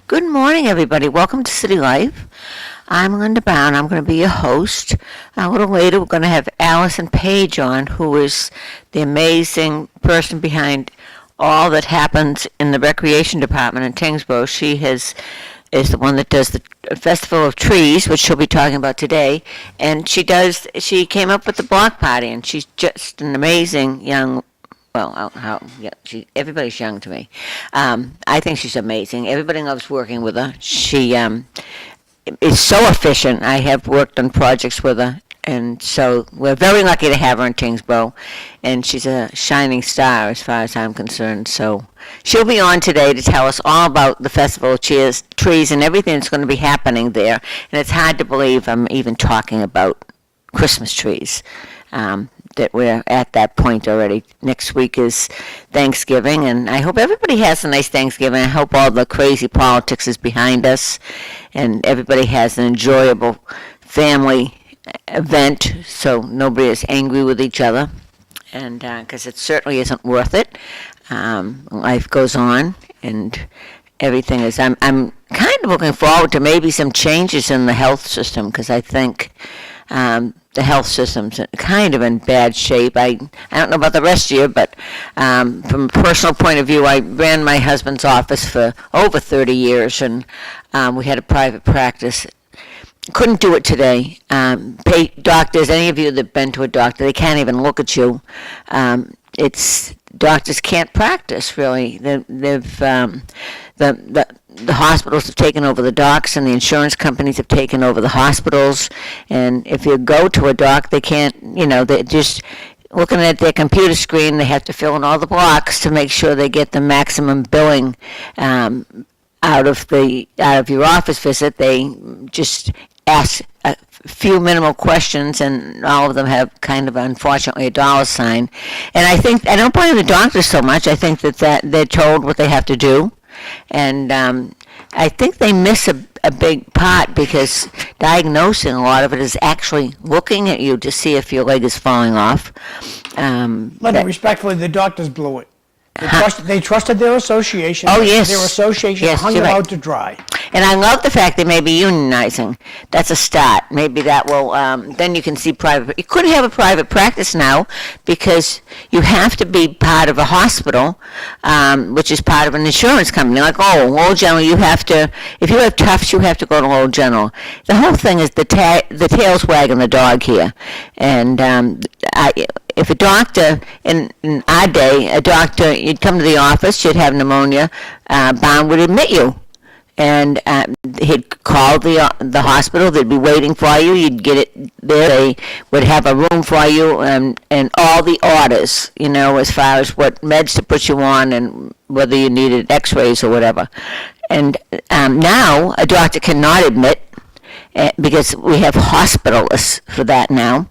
Good morning, everybody. Welcome to City Life. I'm Linda Bown. I'm going to be your host. A little later, we're going to have Allison Page on, who is the amazing person behind all that happens in the recreation department in Tewksbury. Is the one that does the Festival of Trees, which she'll be talking about today. And she came up with the block party, and she's just an amazing young. Well, everybody's young to me. I think she's amazing. Everybody loves working with her. She is so efficient. I have worked on projects with her, and so we're very lucky to have her in Tewksbury. And she's a shining star as far as I'm concerned. So she'll be on today to tell us all about the Festival of Trees and everything that's going to be happening there. And it's hard to believe I'm even talking about Christmas trees. That we're at that point already. Next week is Thanksgiving, and I hope everybody has a nice Thanksgiving. I hope all the crazy politics is behind us, and everybody has an enjoyable family event, so nobody is angry with each other, and because it certainly isn't worth it. Life goes on, and everything is. I'm kind of looking forward to maybe some changes in the health system, because I think the health system's kind of in bad shape. I don't know about the rest of you, but from a personal point of view, I ran my husband's office for over 30 years, and we had a private practice. Couldn't do it today. Doctors, any of you that have been to a doctor, they can't even look at you. Doctors can't practice, really. The hospitals have taken over the docs, and the insurance companies have taken over the hospitals. And if you go to a doc, they can't, they're just looking at their computer screen. They have to fill in all the blocks to make sure they get the maximum billing out of your office visit. They just ask a few minimal questions, and all of them have kind of, unfortunately, a dollar sign. And I don't blame the doctors so much. I think that they're told what they have to do. And I think they miss a big part, because diagnosing, a lot of it is actually looking at you to see if your leg is falling off. Linda, respectfully, the doctors blew it. They trusted their association. Oh, yes. Their association hung them out to dry. And I love the fact they may be unionizing. That's a start. Maybe that will, then you can see private. You couldn't have a private practice now, because you have to be part of a hospital, which is part of an insurance company. Like, Lowell General, you have to, if you have Tufts, you have to go to Lowell General. The whole thing is the tail's wagging the dog here. And if a doctor, in our day, you'd come to the office, you'd have pneumonia, Bown would admit you. And he'd call the hospital, they'd be waiting for you, you'd get it there, they would have a room for you, and all the orders, as far as what meds to put you on and whether you needed x-rays or whatever. And now, a doctor cannot admit, because we have hospitalists for that now,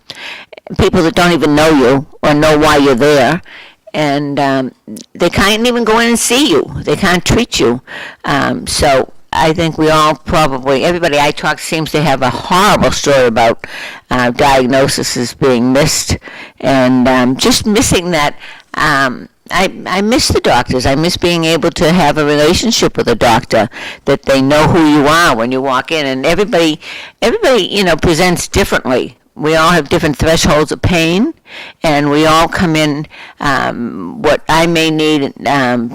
people that don't even know you or know why you're there, and they can't even go in and see you. They can't treat you. So I think we all everybody I talk seems to have a horrible story about diagnoses being missed, and just missing that. I miss the doctors. I miss being able to have a relationship with a doctor, that they know who you are when you walk in, and everybody presents differently. We all have different thresholds of pain, and we all come in, what I may need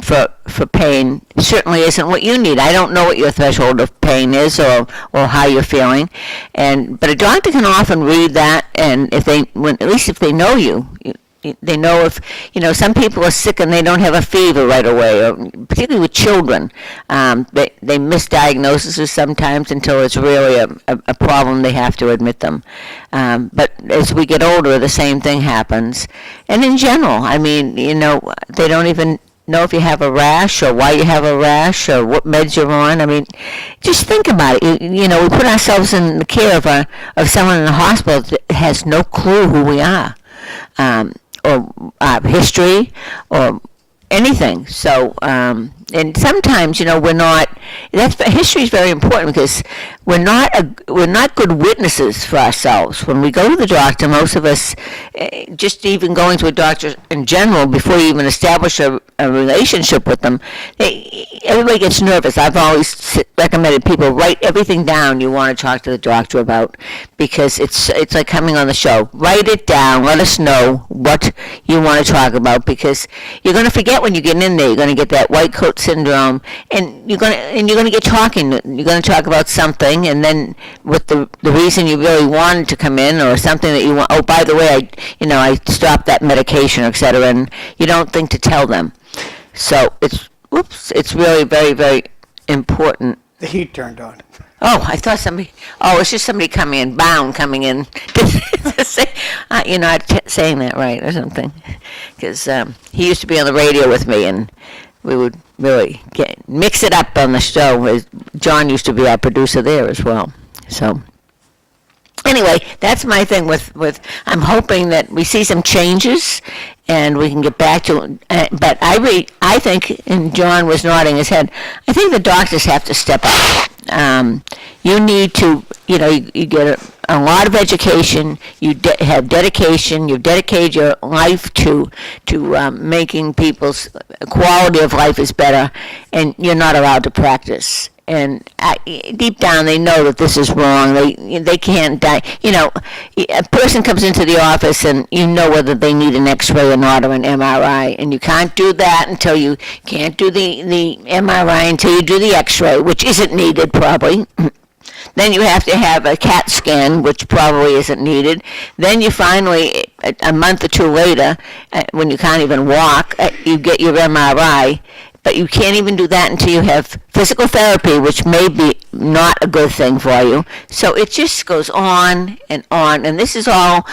for pain certainly isn't what you need. I don't know what your threshold of pain is, or how you're feeling, but a doctor can often read that, and at least if they know you, they know if, some people are sick and they don't have a fever right away, or particularly with children. They miss diagnoses sometimes until it's really a problem. They have to admit them. But as we get older, the same thing happens. And in general, they don't even know if you have a rash, or why you have a rash, or what meds you're on. Just think about it. We put ourselves in the care of someone in the hospital that has no clue who we are. Or history, or anything. So And sometimes, we're not. History is very important because we're not good witnesses for ourselves. When we go to the doctor, most of us, just even going to a doctor in general, before you even establish a relationship with them, everybody gets nervous. I've always recommended people write everything down you want to talk to the doctor about, because it's like coming on the show. Write it down. Let us know what you want to talk about, because you're going to forget when you get in there. You're going to get that white coat syndrome, and you're going to get talking. You're going to talk about something, and then with the reason you really wanted to come in, or something that you want. Oh, by the way, I stopped that medication, etc. And you don't think to tell them. So it's really very, very important. The heat turned on. Oh, I thought somebody. Oh, it's just somebody coming in, Bown coming in to say, saying that right or something, because he used to be on the radio with me, and we would really mix it up on the show. John used to be our producer there as well. So anyway, that's my thing with. I'm hoping that we see some changes, and we can get back to. But I think, and John was nodding his head, I think the doctors have to step up. You need to, you get a lot of education. You have dedication. You've dedicated your life to making people's quality of life is better, and you're not allowed to practice. And deep down, they know that this is wrong. They can't die. A person comes into the office, and you know whether they need an X-ray or not, or an MRI, and you can't do that until you can't do the MRI until you do the X-ray, which isn't needed probably. Then you have to have a CAT scan, which probably isn't needed. Then you finally, a month or two later, when you can't even walk, you get your MRI. But you can't even do that until you have physical therapy, which may be not a good thing for you. So it just goes on, and this is all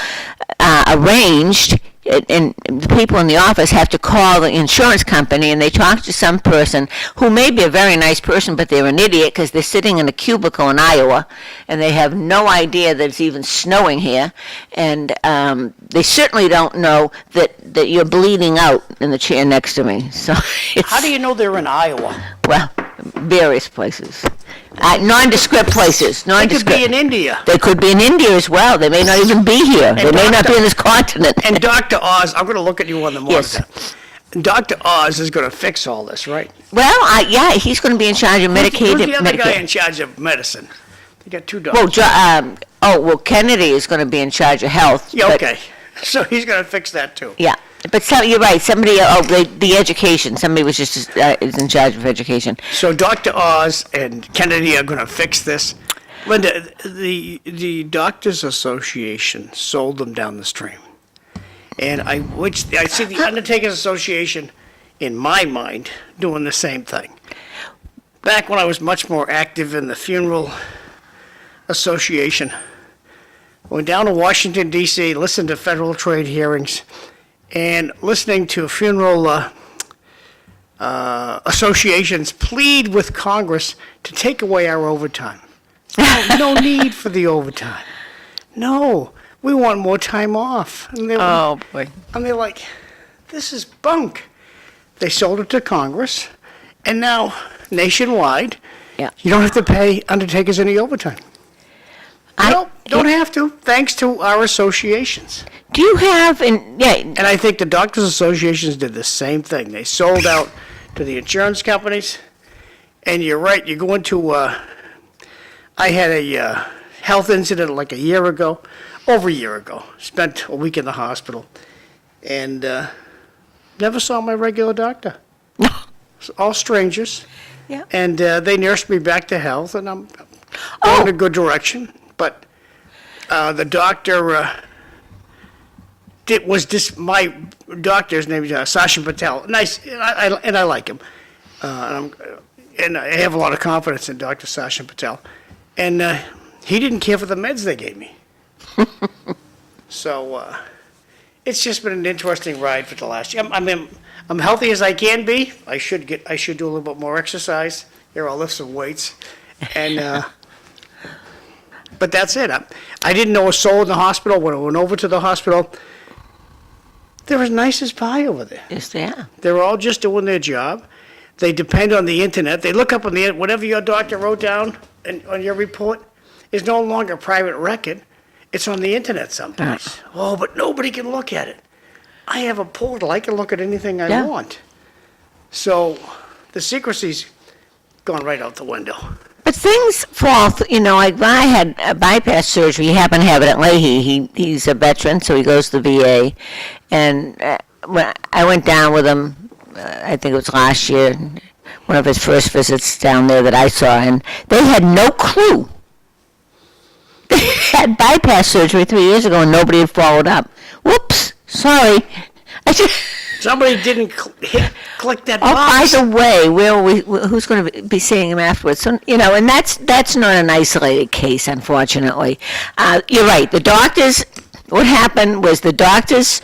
arranged, and the people in the office have to call the insurance company, and they talk to some person who may be a very nice person, but they're an idiot because they're sitting in a cubicle in Iowa, and they have no idea that it's even snowing here, and they certainly don't know that you're bleeding out in the chair next to me. So How do you know they're in Iowa? Well, various places. Nondescript places. They could be in India. They could be in India as well. They may not even be here. They may not be in this continent. And Dr. Oz, I'm going to look at you on the monitor. Yes. Dr. Oz is going to fix all this, right? Well, yeah, he's going to be in charge of medicated. Who's the other guy in charge of medicine? You got two doctors. Well, Kennedy is going to be in charge of health. Yeah, okay. So he's going to fix that too. Yeah. But you're right. Somebody, the education. Somebody was just is in charge of education. So Dr. Oz and Kennedy are going to fix this. Linda, the Doctors Association sold them down the stream, and I see the Undertakers Association, in my mind, doing the same thing. Back when I was much more active in the Funeral Association, went down to Washington D.C., listened to federal trade hearings. And listening to funeral associations plead with Congress to take away our overtime. No need for the overtime. No, we want more time off. And Boy. And they're like, this is bunk. They sold it to Congress, and now nationwide, Yeah. you don't have to pay undertakers any overtime. Don't have to, thanks to our associations. Do you have And I think the Doctors Associations did the same thing. They sold out to the insurance companies. And you're right, you go into, I had a health incident like over a year ago. Spent a week in the hospital. And never saw my regular doctor. All strangers. Yeah. And they nursed me back to health, and I'm going in a good direction. But the doctor... my doctor's name is Sachin Patel. Nice, and I like him. And I have a lot of confidence in Dr. Sachin Patel. And he didn't care for the meds they gave me. So it's just been an interesting ride for the last year. I'm healthy as I can be. I should do a little bit more exercise. Here, I'll lift some weights. And but that's it. I didn't know a soul in the hospital. When I went over to the hospital, they're as nice as pie over there. Yes, they are. They're all just doing their job. They depend on the internet. They look up on the, whatever your doctor wrote down on your report is no longer private record. It's on the internet someplace. Oh, but nobody can look at it. I have a portal. I can look at anything I Yeah. want. So the secrecy's gone right out the window. But things fall, like when I had a bypass surgery, he happened to have it at Leahy. He's a veteran, so he goes to the VA. And when I went down with him, I think it was last year, one of his first visits down there that I saw, and they had no clue. They had bypass surgery 3 years ago, and nobody had followed up. Whoops, sorry. Somebody didn't click that Oh, by box. the way, who's going to be seeing him afterwards? So, and that's not an isolated case, unfortunately. You're right. The doctors, what happened was the doctors,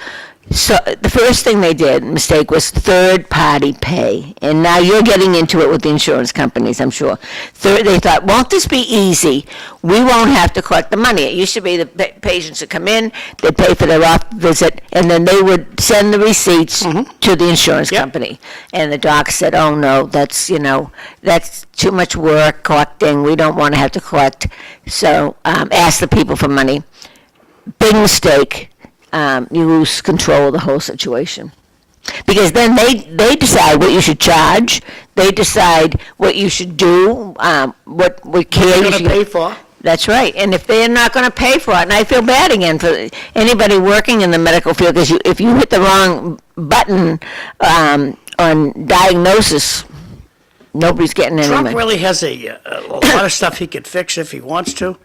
so the first thing they did, mistake, was third-party pay. And now you're getting into it with the insurance companies, I'm sure. They thought, won't this be easy? We won't have to collect the money. It used to be the patients would come in, they'd pay for their off visit, and then they would send the receipts to the insurance Yep. company. And the doc said, oh, no, that's too much work collecting. We don't want to have to collect. So ask the people for money. Big mistake. You lose control of the whole situation. Because then they decide what you should charge, they decide what you should do, what care They're you going should... to pay for. That's right, and if they're not going to pay for it, and I feel bad again for anybody working in the medical field, because if you hit the wrong button on diagnosis, nobody's getting Trump anywhere. really has a lot of stuff he could fix if he wants to.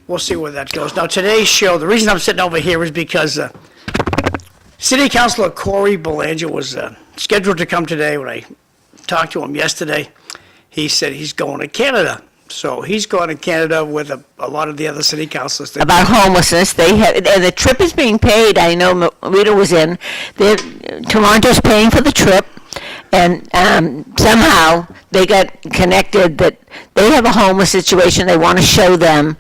We'll see where that goes. Now, today's show, the reason I'm sitting over here is because City Councilor Corey Belanger was scheduled to come today. When I talked to him yesterday, he said he's going to Canada. So he's going to Canada with a lot of the other city councilors. About homelessness, and the trip is being paid. I know Rita was in. Toronto's paying for the trip, and somehow they got connected that they have a homeless situation. They want to show them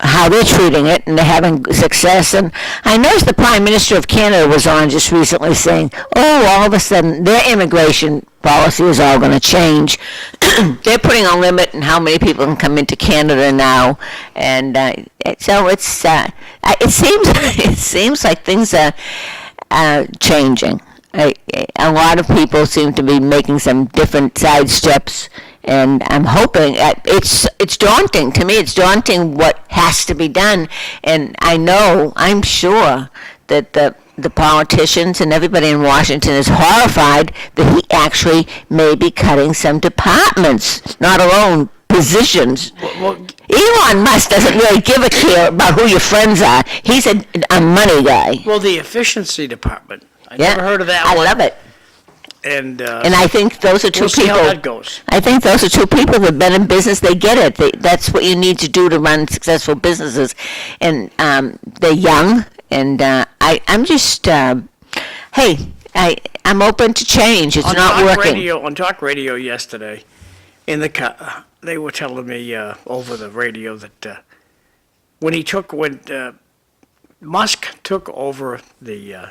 how they're treating it, and they're having success. And I noticed the Prime Minister of Canada was on just recently saying, oh, all of a sudden their immigration policy is all going to change. They're putting a limit on how many people can come into Canada now, and so it seems like things are changing. A lot of people seem to be making some different side steps, and I'm hoping it's daunting to me. It's daunting what has to be done, and I'm sure that the politicians and everybody in Washington is horrified that he actually may be cutting some departments, not alone positions. Well, Elon Musk doesn't really give a care about who your friends are. He's a money guy. well, the efficiency department. I Yeah, never heard of that I one. love it. And I think those are two we'll see people. how that goes. I think those are two people that have been in business. They get it. That's what you need to do to run successful businesses. And they're young. And I'm just, hey, I'm open to change. It's not working. On talk radio yesterday, in the car, they were telling me over the radio that when Musk took over the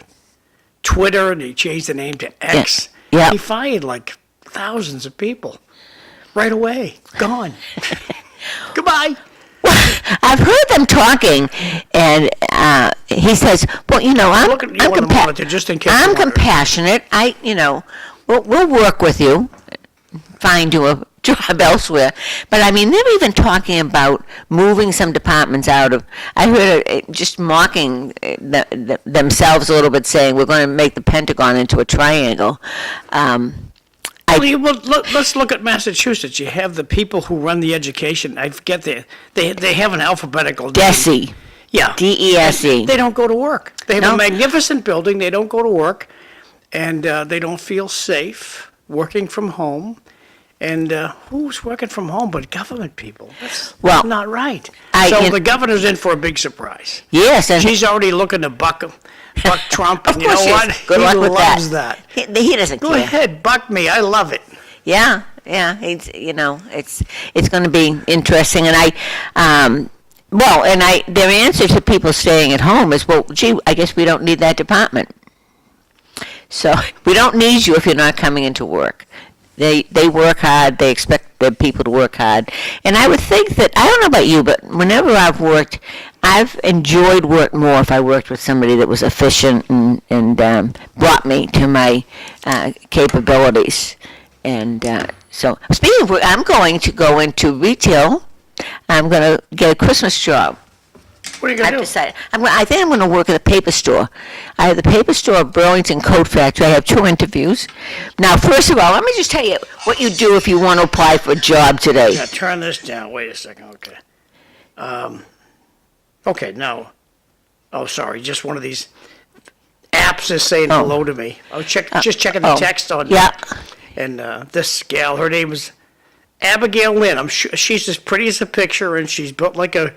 Twitter and he changed the name to X, Yeah. he fired like thousands of people right away. Gone. Goodbye. I've heard them talking, and he says, "Well, I'm Look at you on the monitor just in case. I'm you're wondering. compassionate. We'll work with you, find you a job elsewhere." But I mean, they're even talking about moving some departments out of. I heard it just mocking themselves a little bit, saying we're going to make the Pentagon into a triangle. Let's look at Massachusetts. You have the people who run the education. I forget they have an alphabetical name. DESE. Yeah. DESE. They don't go to work. They have No. a magnificent building. They don't go to work, and they don't feel safe working from home. And who's working from home but government people? That's not right. So the governor's in for a big surprise. Yes, and She's already looking to buck Trump, of and you know course what? she is. Good He luck with loves that. that. He doesn't Go care. ahead, buck me. I love it. Yeah. It's going to be interesting, and their answer to people staying at home is, well, gee, I guess we don't need that department. So we don't need you if you're not coming into work. They work hard. They expect their people to work hard. And I would think that, I don't know about you, but whenever I've worked, I've enjoyed work more if I worked with somebody that was efficient and brought me to my capabilities. And so, speaking of work, I'm going to go into retail. I'm going to get a Christmas job. What are you going to I've do? decided. I think I'm going to work at a paper store. I have the paper store Burlington Coat Factory. I have 2 interviews. Now, first of all, let me just tell you what you do if you want to apply for a job today. Now, turn this down. Wait a second. Okay. Okay, now. Oh, sorry. Just one of these apps is saying hello to me. I was just checking the text on. Yeah. And this gal, her name is Abigail Lynn. I'm sure she's as pretty as a picture, and she's built like a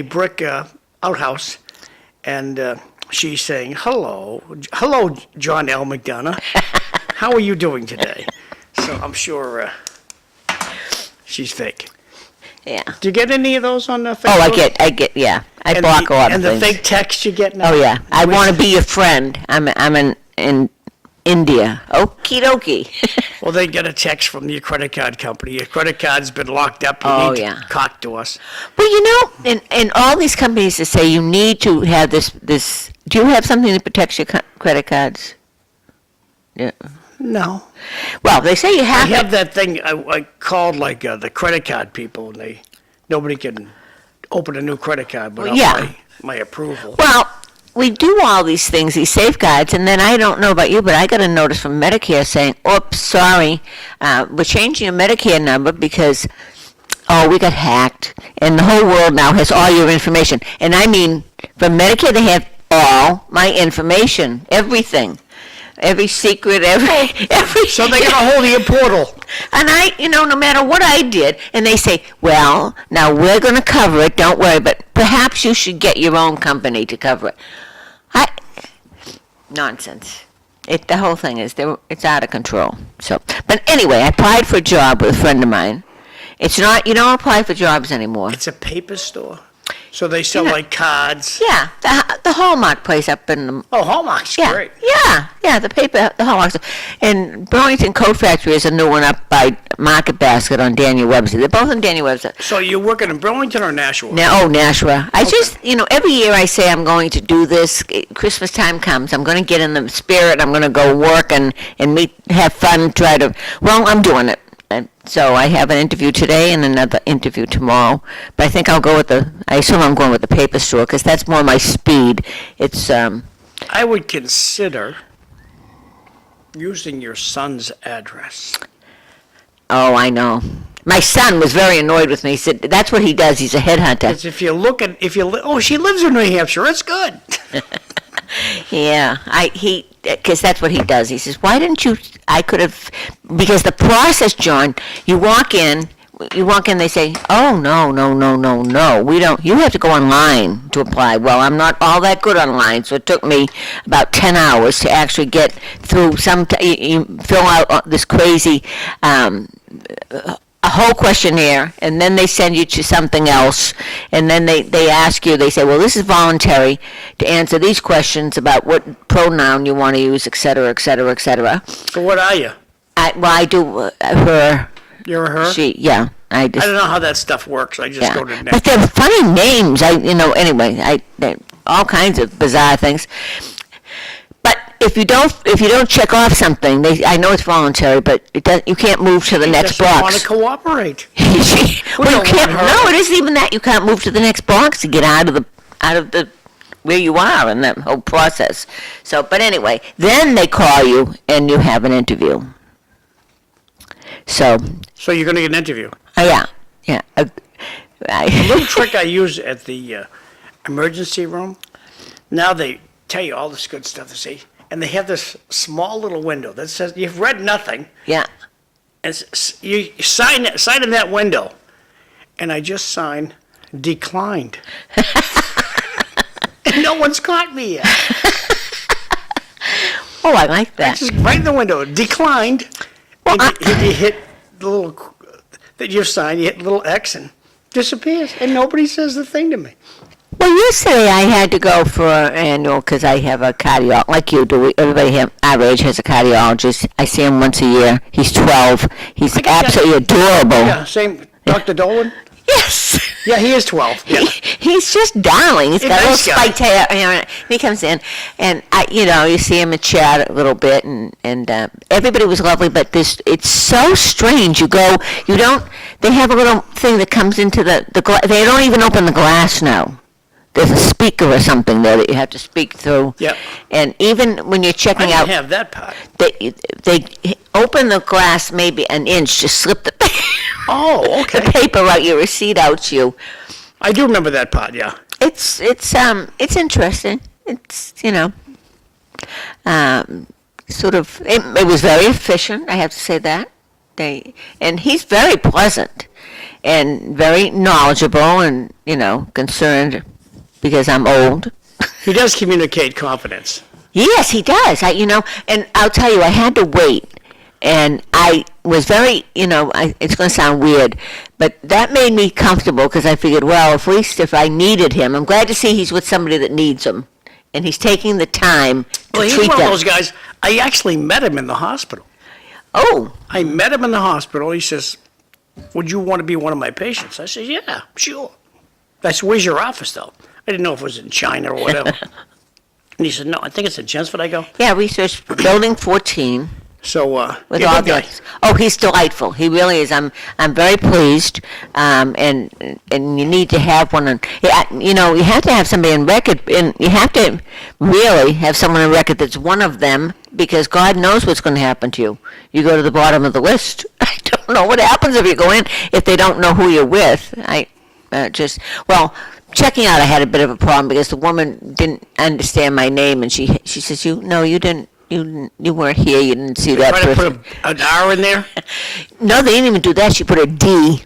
brick outhouse. And she's saying, hello, John L. McDonough. How are you doing today? So I'm sure she's fake. Yeah. Do you get any of those on Facebook? Oh, I get, yeah. I block a lot of and things. the fake text you get now? Oh, yeah. I want to be your friend. I'm in India. Okie dokie. Well, they get a text from your credit card company. Your credit card's been locked up. You Oh, need yeah. to talk to us. Well, you know, in all these companies that say you need to have this, do you have something that protects your credit cards? Yeah. No. Well, they say you I have have that thing I called like the credit card people, and nobody can open a new credit card without yeah. my approval. Well, we do all these things, these safeguards, and then I don't know about you, but I got a notice from Medicare saying, oops, sorry, we're changing your Medicare number because, we got hacked, and the whole world now has all your information. And I mean, for Medicare, they have all my information, everything. Every secret, every. So they got a hold of your portal. And no matter what I did, and they say, well, now we're going to cover it, don't worry, but perhaps you should get your own company to cover it. Nonsense. The whole thing is, it's out of control. So, but anyway, I applied for a job with a friend of mine. It's not, you don't apply for jobs anymore. It's a paper store. So they sell like cards. Yeah, the Hallmark place up in the. Oh, Hallmark's Yeah, great. yeah, the Hallmark. And Burlington Coat Factory is a new one up by Market Basket on Daniel Webster. They're both on Daniel Webster. So you're working in Burlington or Nashua? Nashua. I just, every year I say I'm going to do this. Christmas time comes. I'm going to get in the spirit. I'm going to go work and meet, have fun, I'm doing it. And so I have an interview today and another interview tomorrow. But I think I'll go I assume I'm going with the paper store because that's more my speed. It's, I would consider using your son's address. Oh, I know. My son was very annoyed with me. He said, that's what he does. He's a headhunter. Because she lives in New Hampshire. It's good. Yeah, because that's what he does. He says, why didn't you, because the process, John, you walk in, they say, oh, no, we don't, you have to go online to apply. Well, I'm not all that good online, so it took me about 10 hours to actually get through you fill out this crazy, a whole questionnaire, and then they send you to something else, and then they ask you, they say, well, this is voluntary to answer these questions about what pronoun you want to use, et cetera, et cetera, et cetera. So what are you? I do her. You're a her? She, yeah. I don't know how that stuff works. I just go to the But they're funny names. Anyway, all kinds of bizarre things. But if you don't check off something, I know it's voluntary, but you can't move to the next box. Want to cooperate? Well, you can't. No, it isn't even that. You can't move to the next box to get out of the where you are in that whole process. So, but anyway, then they call you and you have an interview. So you're going to get an interview? Yeah. A little trick I use at the emergency room. Now they tell you all this good stuff to see, and they have this small little window that says you've read nothing. Yeah. And you sign in that window, and I just signed declined. And no one's caught me yet. Oh, I like that. Just right in the window, declined. Well, and you hit the little that you sign, you hit the little X and disappears, and nobody says the thing to me. Well, yesterday I had to go for an annual because I have a cardiologist, like you do. Everybody here our age has a cardiologist. I see him once a year. He's 12. He's absolutely adorable. Yeah, same. Dr. Dolan? Yes. Yeah, he is 12. Yeah. He's just darling. He's got a little nice guy. spiked hair. And he comes in, and you see him and chat a little bit, and everybody was lovely. But it's so strange. You don't. They have a little thing that comes into the glass. They don't even open the glass now. There's a speaker or something there that you have to speak through. Yep. And even when you're checking I out, didn't have that part. they open the glass maybe an inch, just slip the Oh, okay. the paper out, your receipt out to you. I do remember that part, yeah. It's interesting. It's sort of it was very efficient. I have to say that. And he's very pleasant and very knowledgeable and concerned because I'm old. He does communicate confidence. Yes, he does. And I'll tell you, I had to wait. And I was very, it's going to sound weird, but that made me comfortable because I figured, well, at least if I needed him, I'm glad to see he's with somebody that needs him. And he's taking the time to Well, he's treat one them. of those guys. I actually met him in the hospital. Oh, I met him in the hospital. He says, would you want to be one of my patients? I said, yeah, sure. I said, where's your office, though? I didn't know if it was in China or whatever. And he said, no, I think it's in Chelmsford. I go, yeah, research building 14. so, With you're a all good guy. the, oh, he's delightful. He really is. I'm very pleased. And you need to have one. You have to have somebody in record, and you have to really have someone in record that's one of them, because God knows what's going to happen to you. You go to the bottom of the list. I don't know what happens if you go in if they don't know who you're with. Checking out, I had a bit of a problem because the woman didn't understand my name, and she says, you didn't. You weren't here. You didn't see that Try to person. put an R in there? No, they didn't even do that. She put a D.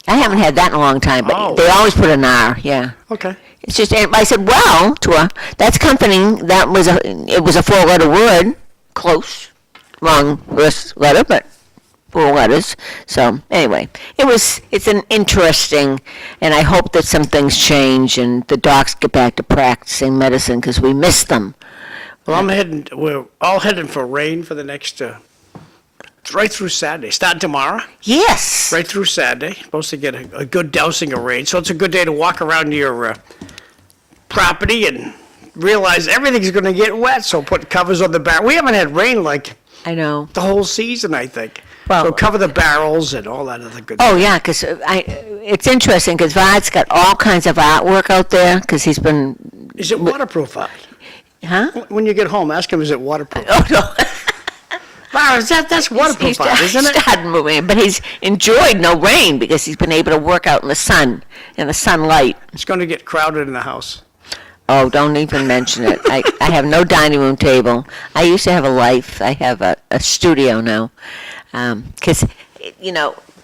I haven't had that in a long time, but Oh. they always put an R. Yeah. Okay. It's just. I said, well, to her, that's comforting. It was a 4-letter word. Close. Wrong first letter, but 4 letters. So anyway, it's an interesting, and I hope that some things change and the docs get back to practicing medicine because we miss them. Well, we're all heading for rain for the next, right through Saturday. Starting tomorrow, Yes. right through Saturday. Supposed to get a good dousing of rain. So it's a good day to walk around your property and realize everything's going to get wet. So put covers on the barrel. We haven't had rain like I know. the whole season, I think. Well- So cover the barrels and all that other good Oh stuff. yeah, because it's interesting because Vad's got all kinds of artwork out there because he's been. Is it waterproof out? Huh? When you get home, ask him, is it waterproof? Oh no. Wow, that's waterproof out, isn't it? Started moving, but he's enjoyed no rain because he's been able to work out in the sun, in the sunlight. It's going to get crowded in the house. Oh, don't even mention it. I have no dining room table. I used to have a life. I have a studio now. Because,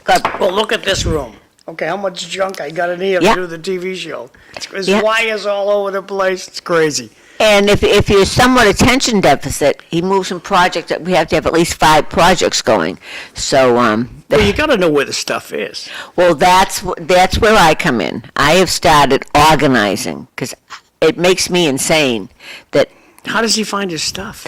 God, Well, look at this room. Okay, how much junk I got in here Yeah. to do the TV show. There's Yeah. wires all over the place. It's crazy. and if you're somewhat attention deficit, he moves from project, we have to have at least 5 projects going. So, Well, you got to know where the stuff is. well, that's where I come in. I have started organizing because it makes me insane that How does he find his stuff?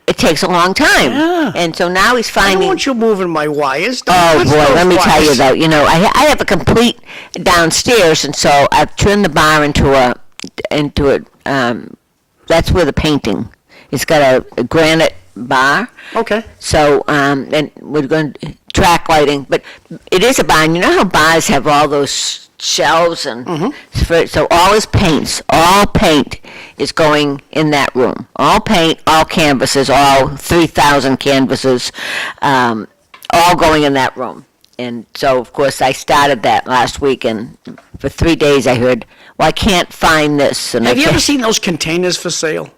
it takes a long time. Yeah. And so now he's I don't finding. want you moving my wires. Don't Oh touch boy, those let me tell you wires. though. I have a complete downstairs, and so I've turned the bar into a. That's where the painting. It's got a granite bar. Okay. So, and we're going to track lighting, but it is a bar. And you know how bars have all those shelves and so all his paints, all paint is going in that room. All paint, all canvases, all 3,000 canvases, all going in that room. And so, of course, I started that last week, and for 3 days I heard, well, I can't find this. And Have I you ever can't- seen those containers for sale?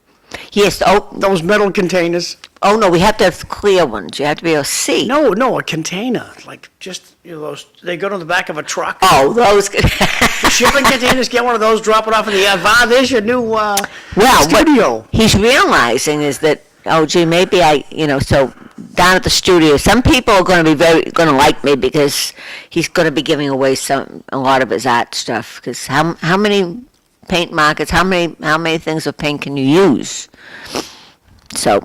Yes, Those metal containers? oh no, we have to have clear ones. You have to be able to see. No, a container. Like just, those, they go to the back of a truck. Oh, those. Shipping containers, get one of those, drop it off in the van. There's your new Well, what studio. he's realizing is that, oh gee, maybe so down at the studio, some people are going to be going to like me because he's going to be giving away a lot of his art stuff. Because how many paint markers. How many things of paint can you use? So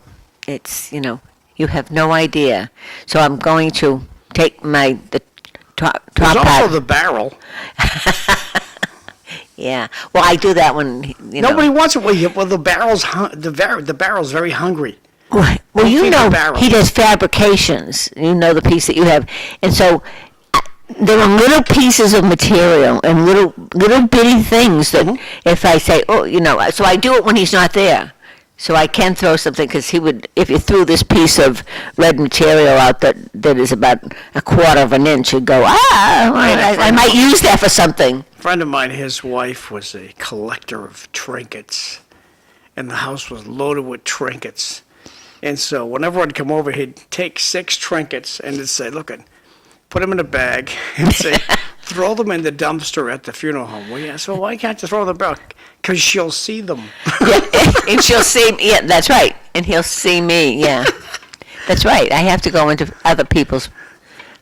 it's, you have no idea. So I'm going to take the top There's part. also the barrel. Yeah. Well, I do that when, Nobody wants it. Well, the barrel's very hungry. Well, Feed the barrel. he does fabrications. You know the piece that you have. And so there are little pieces of material and little bitty things that if I say, so I do it when he's not there. So I can throw something, because he would, if you threw this piece of red material out that is about a quarter of an inch, he'd go, I might use that for something. A friend of mine, his wife was a collector of trinkets, and the house was loaded with trinkets. And so whenever I'd come over, he'd take 6 trinkets and he'd say, look, put them in a bag and say, throw them in the dumpster at the funeral home. Well, yeah, so why can't you throw them back? Because she'll see them. Yeah, and she'll see me. Yeah, that's right. And he'll see me, yeah. That's right. I have to go into other people's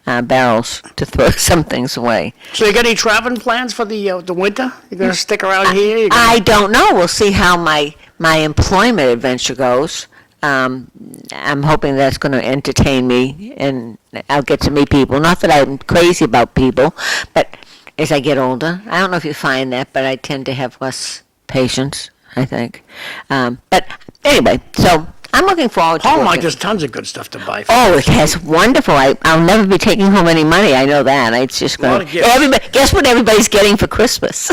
barrels to throw some things away. So you got any traveling plans for the winter? You going to stick around here? I don't know. We'll see how my employment adventure goes. I'm hoping that's going to entertain me, and I'll get to meet people. Not that I'm crazy about people, but as I get older, I don't know if you find that, but I tend to have less patience, I think. But anyway, so I'm looking forward to Hallmark working. has tons of good stuff to buy. Oh, it has wonderful. I'll never be taking home any money. I know that. It's just lot going of gifts. everybody. Guess what everybody's getting for Christmas?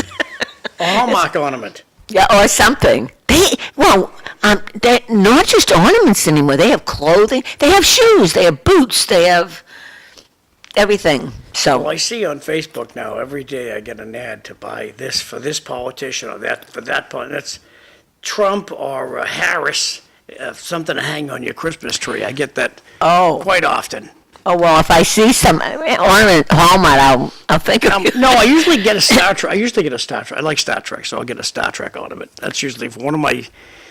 A Hallmark ornament. Yeah, or something. They're not just ornaments anymore. They have clothing. They have shoes. They have boots. They have everything. So Well, I see on Facebook now, every day I get an ad to buy this for this politician or that for that politician. That's Trump or Harris, something to hang on your Christmas tree. I get that quite often. Oh, well, if I see some ornament Hallmark, I'll think of you. No, I usually get a Star Trek. I like Star Trek, so I'll get a Star Trek ornament. That's usually for one of my.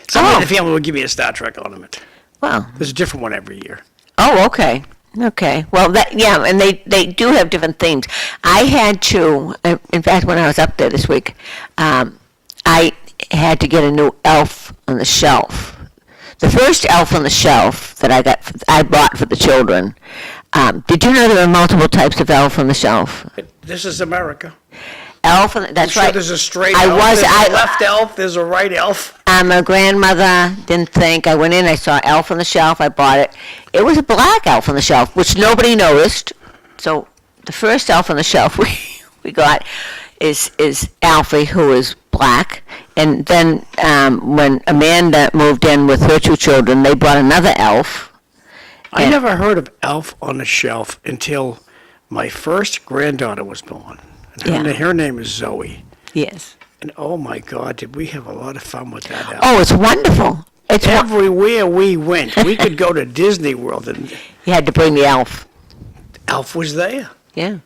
Somebody in the family will give me a Star Trek ornament. Well, There's a different one every year. oh, okay. Okay. Well, and they do have different themes. I had to, in fact, when I was up there this week, I had to get a new elf on the shelf. The first elf on the shelf that I bought for the children. Did you know there are multiple types of elf on the shelf? This is America. Elf, that's Sure, right. there's a straight I elf, was- there's I- a left elf, there's a right elf. I'm a grandmother, didn't think. I went in, I saw elf on the shelf, I bought it. It was a black elf on the shelf, which nobody noticed. So the first elf on the shelf we got is Alfie, who is black. And then when Amanda moved in with her 2 children, they brought another elf. I never heard of elf on the shelf until my first granddaughter was born. And Yeah. her name is Zoe. Yes. And oh my God, did we have a lot of fun with that elf. Oh, it's wonderful. Everywhere we went, we could go to Disney World and You had to bring the elf. elf was there. Yeah.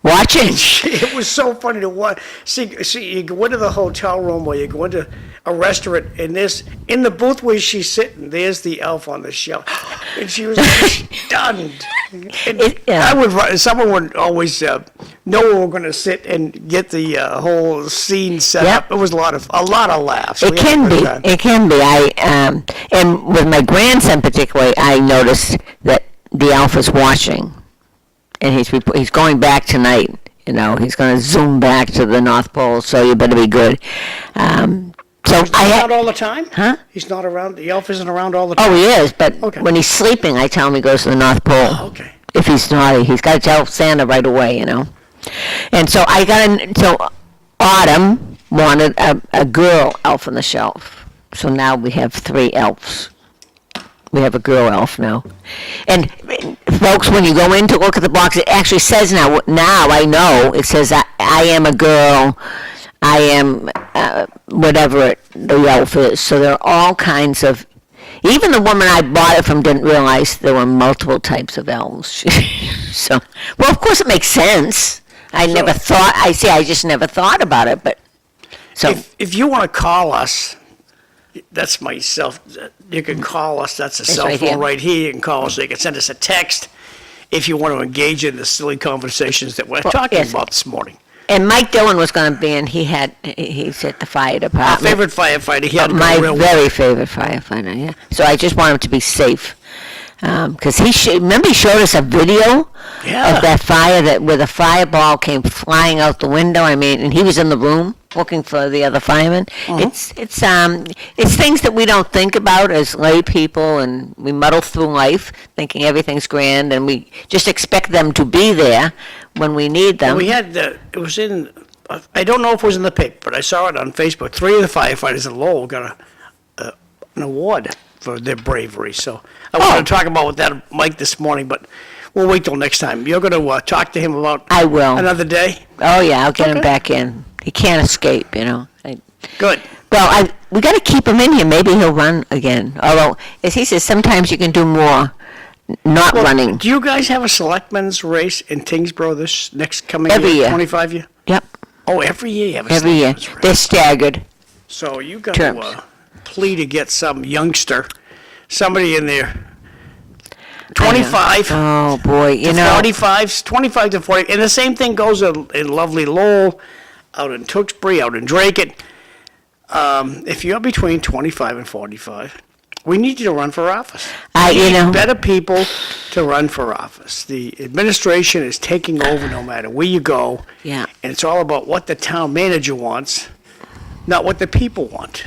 Watching. It was so funny to watch. See, you go into the hotel room or you go into a restaurant, and in the booth where she's sitting, there's the elf on the shelf, and she was stunned. And someone would always know where we're going to sit and get the whole scene set Yep. up. It was a lot of laughs. It We had a can good be. time. It can be. And with my grandson particularly, I noticed that the elf is watching, and he's going back tonight. He's going to zoom back to the North Pole. So you better be good. So He's not all the time? Huh? He's not around. The elf isn't around all the time. Oh, he is. But Okay. when he's sleeping, I tell him he goes to the North Pole. Okay. If he's naughty, he's got to tell Santa right away. And so Autumn wanted a girl elf on the shelf. So now we have 3 elves. We have a girl elf now. And folks, when you go in to look at the box, it actually says now I know, it says I am a girl, I am whatever the elf is. So there are all kinds of, even the woman I bought it from didn't realize there were multiple types of elves. So, well, of course it makes sense. I just never thought about it, but, so. If you want to call us, that's myself. You can call us. That's a cell right phone here. right here. You can call us. So you can send us a text if you want to engage in the silly conversations that we're talking yes. about this morning. And Mike Dillon was going to be in. He's at the fire Our department. favorite firefighter. He had to go My real very favorite firefighter, yeah. So I just want him to be safe. Because remember he showed us a video Yeah. of that fire where the fireball came flying out the window. I mean, and he was in the room looking for the other firemen. It's things that we don't think about as lay people, and we muddle through life thinking everything's grand, and we just expect them to be there when we need them. We had, it was in, I don't know if it was in the paper, but I saw it on Facebook. 3 of the firefighters in Lowell got an award for their bravery. So I wanted to talk about that, Mike, this morning, but we'll wait till next time. You're going to talk to him about I will. another day? Oh yeah, I'll get him Okay. back in. He can't escape, Good. Well, we got to keep him in here. Maybe he'll run again. Although, as he says, sometimes you can do more not running. Do you guys have a selectmen's race in Tingsboro this next coming Every year. 25 year? Yep, Oh, every year you have a every year. selectmen's race. They're staggered. So you got terms. to plea to get some youngster, somebody in there, 25 Oh boy, you to know. 45, 25 to 40. And the same thing goes in lovely Lowell, out in Tewksbury, out in Draken. If you're between 25 and 45, we need you to run for office. We you need know. better people to run for office. The administration is taking over no matter where you go. Yeah. And it's all about what the town manager wants, not what the people want.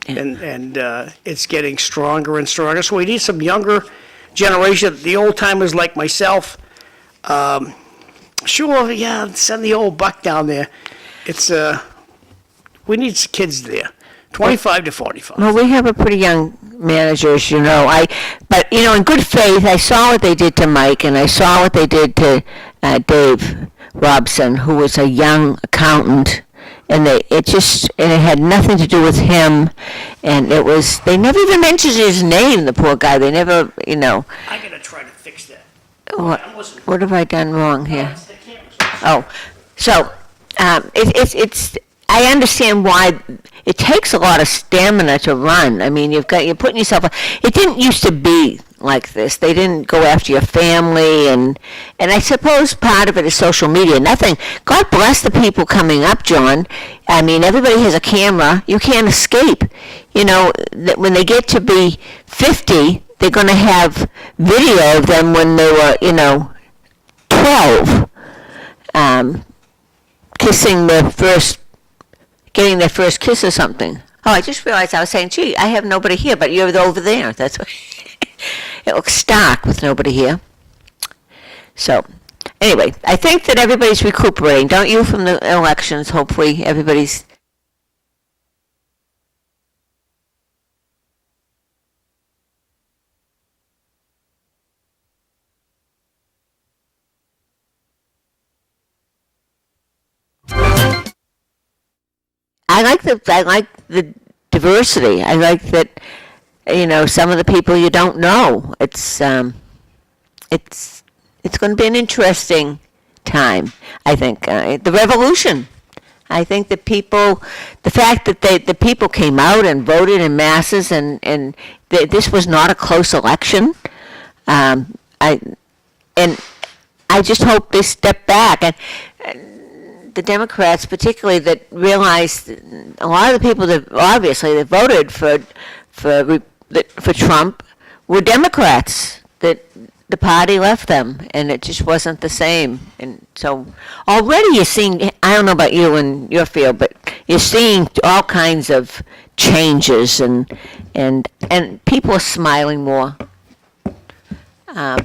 Yeah. And it's getting stronger and stronger. So we need some younger generation, the old timers like myself. Sure, yeah, send the old buck down there. It's we need kids there, 25 to 45. Well, we have a pretty young manager, as you know. But in good faith, I saw what they did to Mike, and I saw what they did to Dave Robson, who was a young accountant. And it had nothing to do with him, and they never even mentioned his name, the poor guy. They never, I gotta try to fix that. what have I done wrong here? It's the cameras. Oh, so it's I understand why it takes a lot of stamina to run. I mean, you're putting yourself. It didn't used to be like this. They didn't go after your family, and I suppose part of it is social media. Nothing. God bless the people coming up, John. I mean, everybody has a camera. You can't escape. When they get to be 50, they're going to have video of them when they were, 12. Kissing getting their first kiss or something. Oh, I just realized I was saying, gee, I have nobody here, but you're over there. That's what it looks stark with nobody here. So, anyway, I think that everybody's recuperating, don't you, from the elections? Hopefully, everybody's. I like the diversity. I like that, some of the people you don't know. It's going to be an interesting time, I think. The revolution. I think the fact that the people came out and voted in masses, and this was not a close election. I just hope they step back, and the Democrats, particularly, that realized a lot of the people that voted for Trump were Democrats. That the party left them, and it just wasn't the same. And so already you're seeing. I don't know about you and your field, but you're seeing all kinds of changes, and people are smiling more.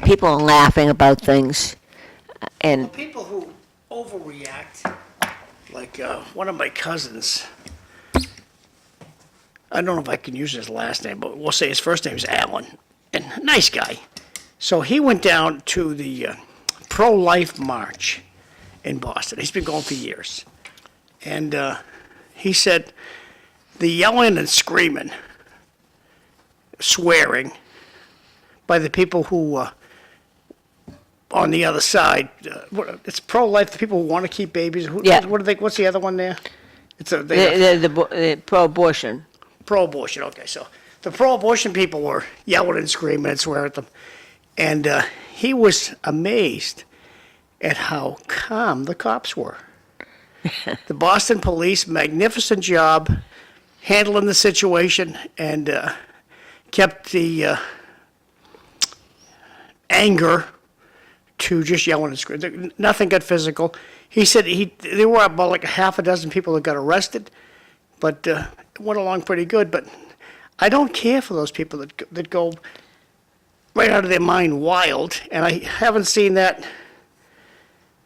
People are laughing about things, and People who overreact, like one of my cousins, I don't know if I can use his last name, but we'll say his first name is Alan, and nice guy. So he went down to the pro-life march in Boston. He's been going for years. And he said the yelling and screaming, swearing by the people who on the other side, it's pro-life, the people who want to keep babies. Yeah. What's the other one there? It's the pro-abortion. pro-abortion. Okay, so the pro-abortion people were yelling and screaming and swearing at them. And he was amazed at how calm the cops were. The Boston police, magnificent job handling the situation, and kept the anger to just yelling and screaming. Nothing got physical. He said there were about like a half a dozen people that got arrested, but it went along pretty good. But I don't care for those people that go right out of their mind wild, and I haven't seen that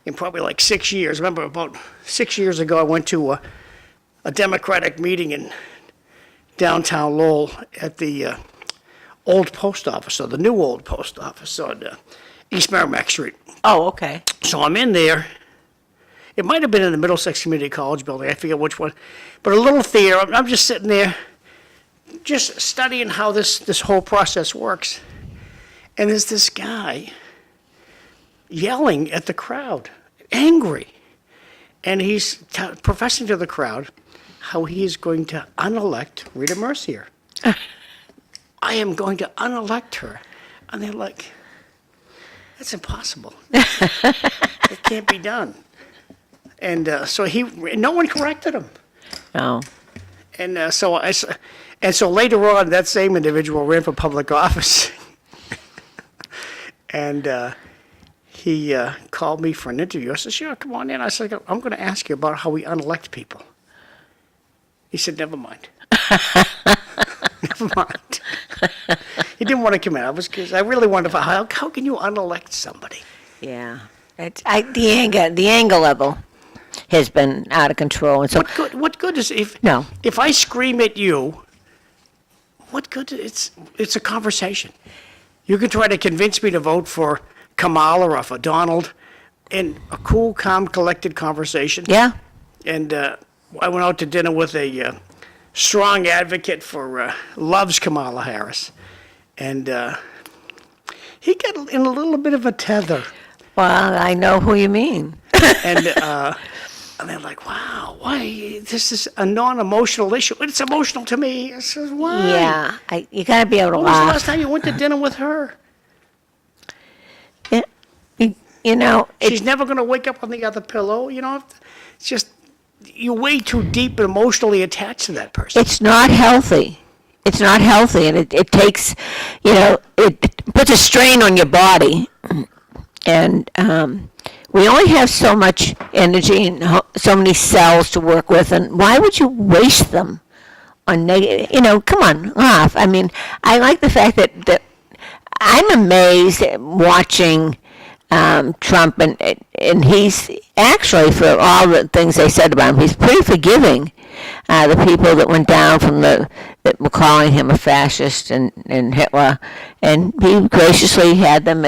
in probably like 6 years. Remember, about 6 years ago, I went to a Democratic meeting in downtown Lowell at the old post office, or the new old post office on East Merrimack Street. Oh, okay. So I'm in there. It might have been in the Middlesex Community College building. I forget which one. But a little theater. I'm just sitting there, just studying how this whole process works. And there's this guy yelling at the crowd, angry. And he's professing to the crowd how he is going to unelect Rita Mercier. I am going to unelect her. And they're like, that's impossible. It can't be done. And so no one corrected him. Oh. And so later on, that same individual ran for public office. And he called me for an interview. I said, sure, come on in. I said, I'm going to ask you about how we unelect people. He said, never mind. Never mind. He didn't want to come in. Because I really wanted to find how can you unelect somebody? Yeah. The anger level has been out of control. And so, What good is No. If I scream at you, what good? It's a conversation. You can try to convince me to vote for Kamala or for Donald in a cool, calm, collected conversation. yeah. And I went out to dinner with a strong advocate for loves Kamala Harris. And he got in a little bit of a tether. Well, I know who you mean. And they're like, wow, why? This is a non-emotional issue. It's emotional to me. I said, why? Yeah. You got to be able to When was the laugh. last time you went to dinner with her? Yeah. You know, She's never going to wake up on the other pillow. You know, it's just, you're way too deep and emotionally attached to that person. it's not healthy. It's not healthy, and it takes, it puts a strain on your body. And we only have so much energy and so many cells to work with, and why would you waste them on negative? Come on, laugh. I mean, I like the fact that I'm amazed at watching Trump, and he's actually, for all the things they said about him, he's pretty forgiving. The people that went down that were calling him a fascist and Hitler, and he graciously had them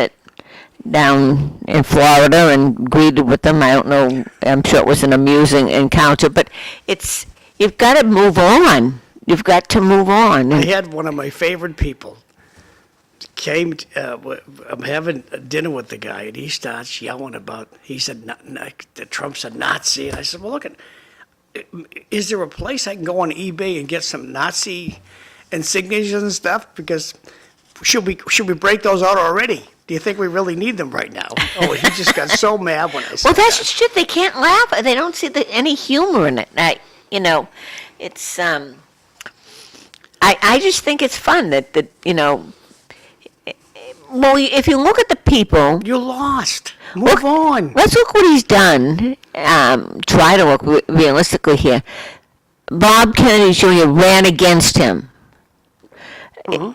down in Florida and greeted with them. I don't know, I'm sure it was an amusing encounter, but you've got to move on. You've got to move on. I had one of my favorite people I'm having a dinner with the guy, and he starts yelling he said, that Trump's a Nazi. And I said, well, look, is there a place I can go on eBay and get some Nazi insignias and stuff? Because should we break those out already? Do you think we really need them right now? Oh, he just got so mad when I said Well, that's that. just shit. They can't laugh. They don't see any humor in it. It's I just think it's fun that well, if you look at the people, You're lost. Move on. let's look what he's done. Try to look realistically here. Bob Kennedy Jr. ran against him. He's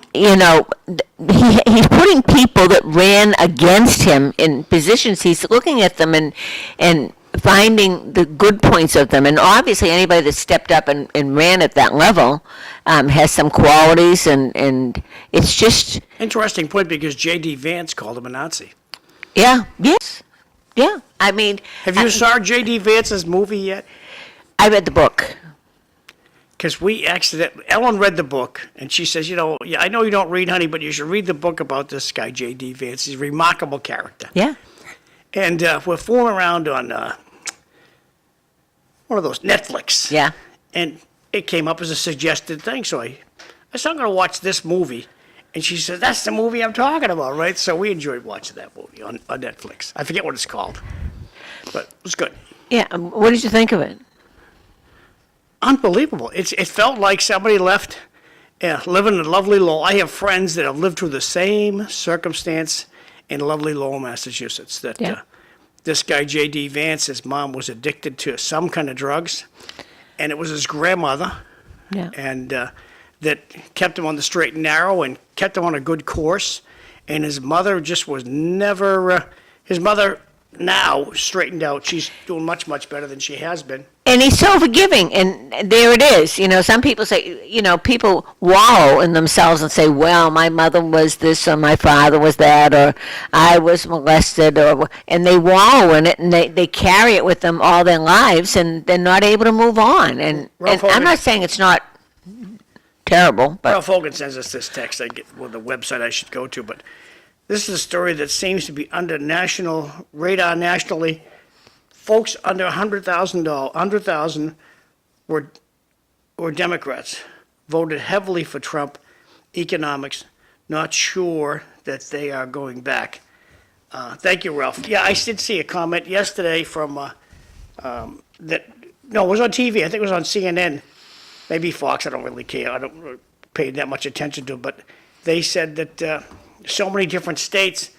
putting people that ran against him in positions. He's looking at them and finding the good points of them. And obviously anybody that stepped up and ran at that level has some qualities, and it's just, Interesting point, because J.D. Vance called him a Nazi. yeah, yes, yeah. I mean, Have you saw J.D. Vance's movie yet? I read the book. Because Ellen read the book, and she says, yeah, I know you don't read, honey, but you should read the book about this guy, J.D. Vance. He's a remarkable character. Yeah. And we're fooling around on one of those Netflix. Yeah. And it came up as a suggested thing, so I said, I'm going to watch this movie. And she said, that's the movie I'm talking about, right? So we enjoyed watching that movie on Netflix. I forget what it's called. But it was good. Yeah, what did you think of it? Unbelievable. It felt like somebody left, living in lovely Lowell. I have friends that have lived through the same circumstance in lovely Lowell, Massachusetts. That Yeah. this guy, J.D. Vance, his mom was addicted to some kind of drugs, and it was his grandmother, Yeah. and that kept him on the straight and narrow and kept him on a good course. And his mother just was never. His mother now straightened out. She's doing much, much better than she has been. And he's so forgiving, and there it is. You know, some people say, you know, people wallow in themselves and say, well, my mother was this, or my father was that, or I was molested, and they wallow in it, and they carry it with them all their lives, and they're not able to move on. And Ralph I'm Hogan- not saying it's not terrible, but Ralph Hogan sends us this text. I get the website I should go to, but this is a story that seems to be under national radar nationally. Folks under $100,000 were Democrats, voted heavily for Trump. Economics, not sure that they are going back. Thank you, Ralph. Yeah, I did see a comment yesterday from that. No, it was on TV. I think it was on CNN. Maybe Fox. I don't really care. I don't really pay that much attention to it. But they said that so many different states.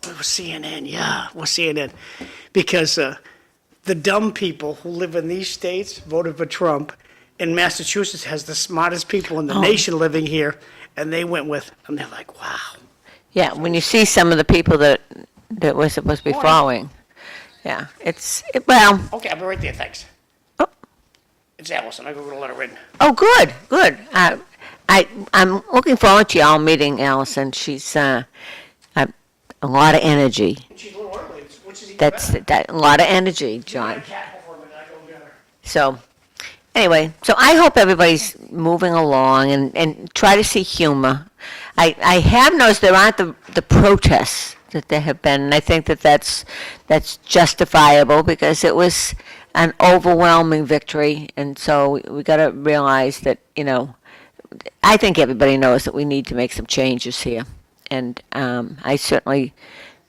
It was CNN. Yeah, it was CNN. Because the dumb people who live in these states voted for Trump, and Massachusetts has the smartest people in the nation living here, and they went with. And they're like, wow. yeah, when you see some of the people that we're supposed to be following, yeah, well, Okay, I'll be right there. Thanks. Oh. It's Allison. I'm going to let her in. oh, good. I'm looking forward to y'all meeting Allison. She's a lot of energy. She's a little early, which is even That's better. a lot of energy, John. Cat for a minute. I go get her. So, anyway, so I hope everybody's moving along and try to see humor. I have noticed there aren't the protests that there have been, and I think that's justifiable because it was an overwhelming victory, and so we got to realize that, you know, I think everybody knows that we need to make some changes here, and I certainly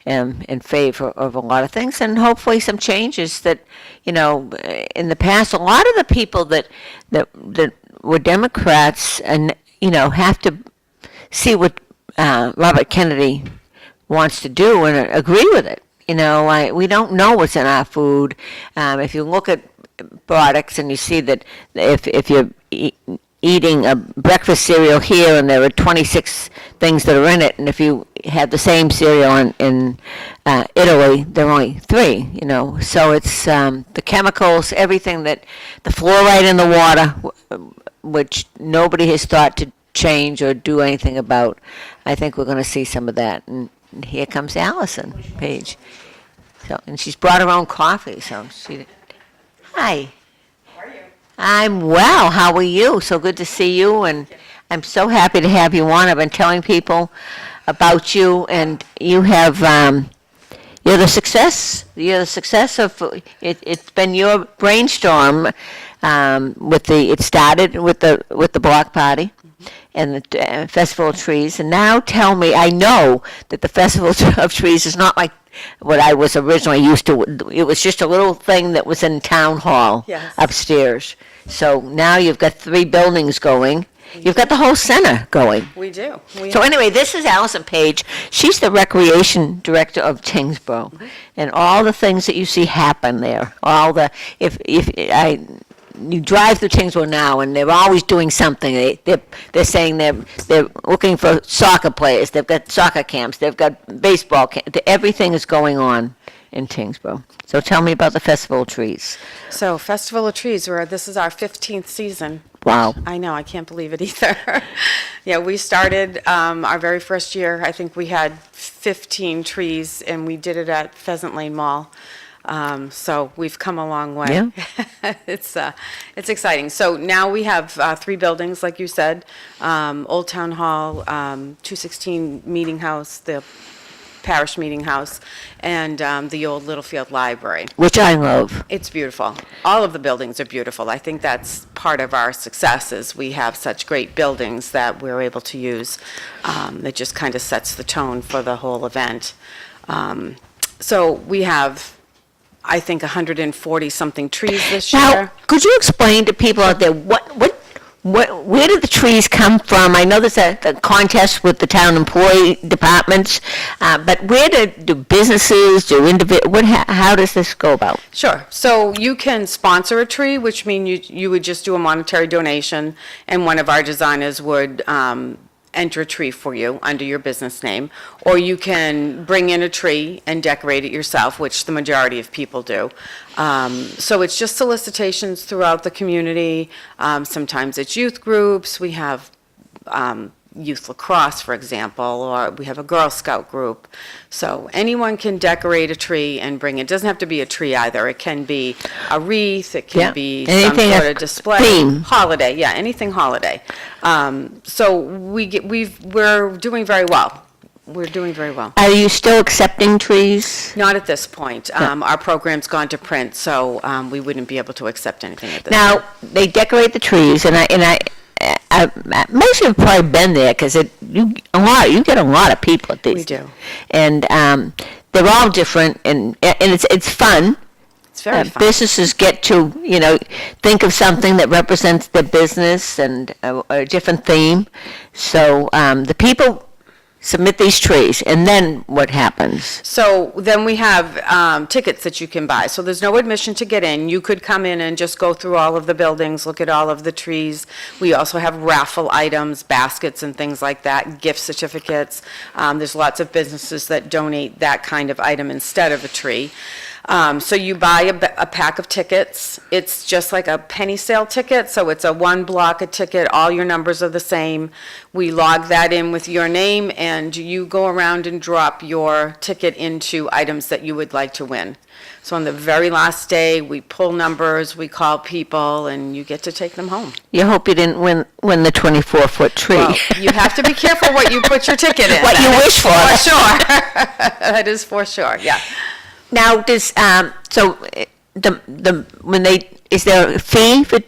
am in favor of a lot of things, and hopefully some changes that, you know, in the past, a lot of the people that were Democrats, and you know, have to see what Robert Kennedy wants to do and agree with it. You know, we don't know what's in our food. If you look at products and you see that if you're eating a breakfast cereal here and there are 26 things that are in it, and if you have the same cereal in Italy, there are only 3, you know. So it's the chemicals, everything the fluoride in the water, which nobody has thought to change or do anything about. I think we're going to see some of that. And here comes Allison Page. So, and she's brought her own coffee, so hi. I'm well. How are you? So good to see you, and I'm so happy to have you on. I've been telling people about you, and you have you're the success. You're the success of it. It's been your brainstorm it started with the block party and the Festival of Trees, and now tell me, I know that the Festival of Trees is not like what I was originally used to. It was just a little thing that was in town hall upstairs. So now you've got 3 buildings going. You've got the whole center going. We do. So anyway, this is Allison Page. She's the recreation director of Tewksbury, and all the things that you see happen there. All the you drive through Tewksbury now, and they're always doing something. They're saying they're looking for soccer players. They've got soccer camps. They've got baseball camps. Everything is going on in Tewksbury. So tell me about the Festival of Trees. So Festival of Trees, this is our 15th season. Wow. I know, I can't believe it either. Yeah, we started our very first year, I think we had 15 trees, and we did it at Pheasant Lane Mall. So we've come a long way. Yeah. It's exciting. So now we have 3 buildings, like you said, Old Town Hall, 216 Meeting House, the Parish Meeting House, and the old Littlefield Library. Which I love. It's beautiful. All of the buildings are beautiful. I think that's part of our success is we have such great buildings that we're able to use. That just kind of sets the tone for the whole event. So we have, I think, 140-something trees this Now, year. could you explain to people out there, where did the trees come from? I know there's a contest with the town employee departments, but where do businesses, how does this go about? Sure. So you can sponsor a tree, which means you would just do a monetary donation, and one of our designers would enter a tree for you under your business name. Or you can bring in a tree and decorate it yourself, which the majority of people do. So it's just solicitations throughout the community. Sometimes it's youth groups. We have youth lacrosse, for example, or we have a Girl Scout group. So anyone can decorate a tree and bring it. It doesn't have to be a tree either. It can be a wreath, it can Yeah. be Anything some sort a of display. theme. Holiday, yeah, anything holiday. So we're doing very well. We're doing very well. Are you still accepting trees? Not at this point. Our program's gone to print, so we wouldn't be able to accept anything at this point. Now, they decorate the trees, and most of you have probably been there, because you get a lot of people at these. We do. And they're all different, and it's fun. It's very fun. Businesses get to, think of something that represents their business and a different theme. So the people submit these trees, and then what happens? So then we have tickets that you can buy. So there's no admission to get in. You could come in and just go through all of the buildings, look at all of the trees. We also have raffle items, baskets and things like that, gift certificates. There's lots of businesses that donate that kind of item instead of a tree. So you buy a pack of tickets. It's just like a penny sale ticket, so it's a one block a ticket. All your numbers are the same. We log that in with your name, and you go around and drop your ticket into items that you would like to win. So on the very last day, we pull numbers, we call people, and you get to take them home. You hope you didn't win the 24-foot tree. Well, you have to be careful what you put your ticket in. What you wish for. For sure. That is for sure, yeah. Now, does is there a fee for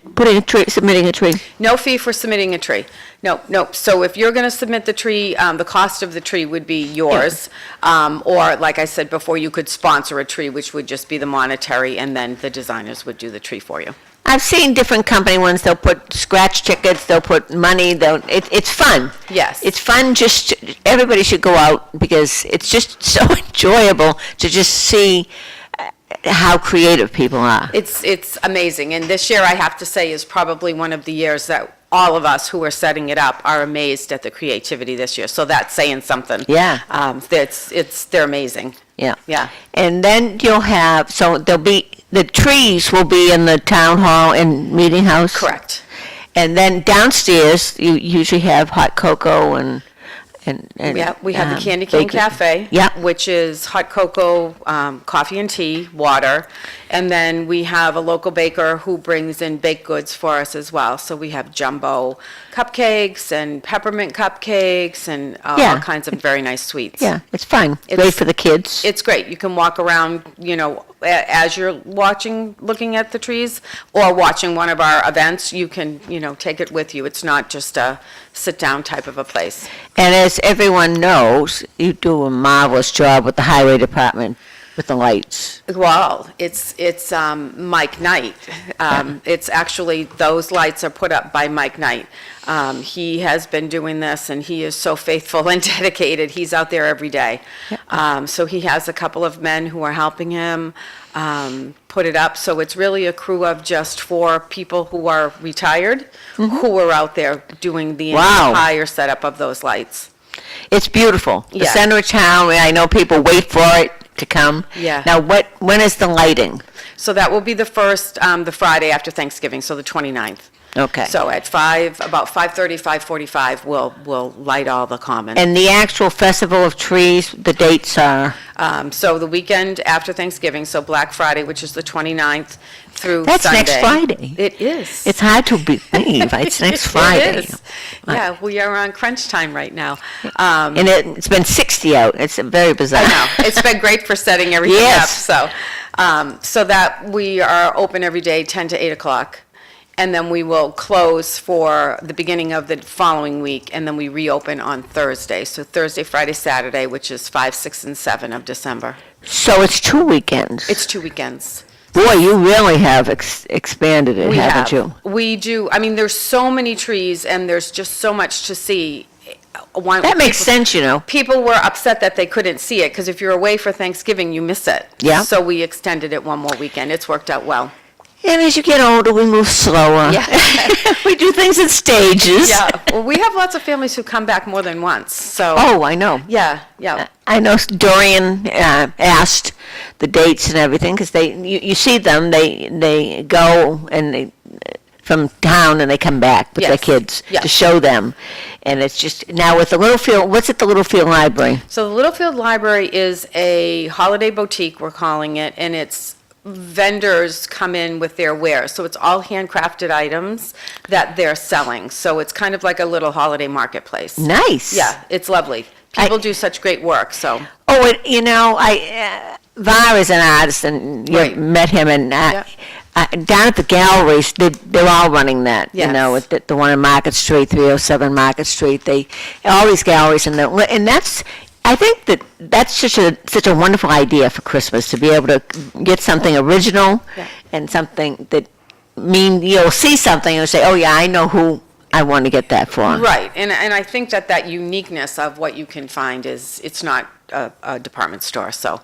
submitting a tree? No fee for submitting a tree. No. So if you're going to submit the tree, the cost of the tree would be yours. Or, like I said before, you could sponsor a tree, which would just be the monetary, and then the designers would do the tree for you. I've seen different company ones. They'll put scratch tickets. They'll put money. It's fun. Yes. It's fun. Everybody should go out, because it's just so enjoyable to just see how creative people are. It's amazing. And this year, I have to say, is probably one of the years that all of us who are setting it up are amazed at the creativity this year. So that's saying something. Yeah. They're amazing. Yeah. Yeah. And then the trees will be in the town hall and meeting house? Correct. And then downstairs, you usually have hot cocoa and Yeah, we have the Candy Cane bacon. Cafe. Yeah. Which is hot cocoa, coffee and tea, water. And then we have a local baker who brings in baked goods for us as well. So we have jumbo cupcakes and peppermint cupcakes and Yeah. all kinds of very nice sweets. Yeah, it's fun. Great It's- for the kids. It's great. You can walk around, as you're looking at the trees, or watching one of our events. You can, take it with you. It's not just a sit-down type of a place. And as everyone knows, you do a marvelous job with the highway department with the lights. Well, it's Mike Knight. It's actually, those lights are put up by Mike Knight. He has been doing this, and he is so faithful and dedicated. He's out there every day. So he has a couple of men who are helping him put it up. So it's really a crew of just 4 people who are retired, who are out there doing the Wow. entire setup of those lights. It's beautiful. The Yeah. center of town, I know people wait for it to come. Yeah. Now, when is the lighting? So that will be the first, the Friday after Thanksgiving, so the 29th. Okay. So at about 5:30, 5:45, we'll light all the common. And the actual Festival of Trees, the dates are? So the weekend after Thanksgiving, so Black Friday, which is the 29th through That's Sunday. next Friday. It is. It's hard to believe. It's next Friday. It is. Yeah, we are on crunch time right now. And it's been 60 out. It's very bizarre. I know. It's been great for setting everything Yes. up. So that we are open every day, 10 to 8 o'clock. and then we will close for the beginning of the following week, and then we reopen on Thursday. So Thursday, Friday, Saturday, which is 5, 6, and 7 of December. So it's 2 weekends. It's 2 weekends. Boy, you really have expanded it, haven't you? We do. I mean, there's so many trees, and there's just so much to see. That makes sense, you know. People were upset that they couldn't see it, because if you're away for Thanksgiving, you miss it. Yeah. So we extended it one more weekend. It's worked out well. And as you get older, we move slower. Yeah. We do things in stages. Yeah. Well, we have lots of families who come back more than once, so. Oh, I know. Yeah, yeah. I know Dorian asked the dates and everything, because you see them, they go and they from town and they come back with their Yes. kids Yes. to show them. And it's just, now with the Littlefield, what's at the Littlefield Library? So the Littlefield Library is a holiday boutique, we're calling it, and it's vendors come in with their wares. So it's all handcrafted items that they're selling. So it's kind of like a little holiday marketplace. Nice. Yeah, it's lovely. People do such great work, so. Oh, you know, Var is an artist, and you Right. met him, and down at the galleries, they're all running that. You Yes. know, at the one on Market Street, 307 Market Street. All these galleries, and that's. I think that's such a wonderful idea for Christmas, to be able to get something original Yeah. and something that you'll see something and you'll say, oh yeah, I know who I want to get that for. Right, and I think that uniqueness of what you can find it's not a department store, so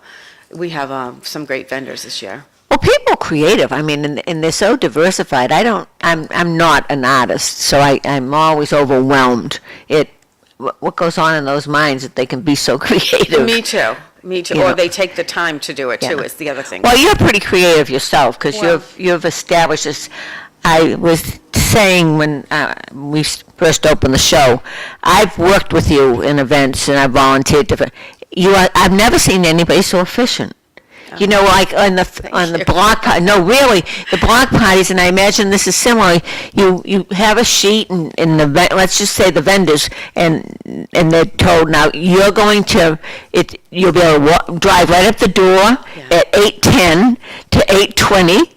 we have some great vendors this year. Well, people are creative. I mean, and they're so diversified. I'm not an artist, so I'm always overwhelmed. What goes on in those minds that they can be so creative. Me too. You Or know. they take the time to do it too, Yeah. is the other thing. Well, you're pretty creative yourself, because Well- you've established this. I was saying when we first opened the show, I've worked with you in events and I've volunteered different. I've never seen anybody so efficient. You know, like on the you. block party. No, really, the block parties, and I imagine this is similar. You have a sheet, and let's just say the vendors, and they're told, now you're going to you'll be able to drive right up the door at 8:10 to 8:20,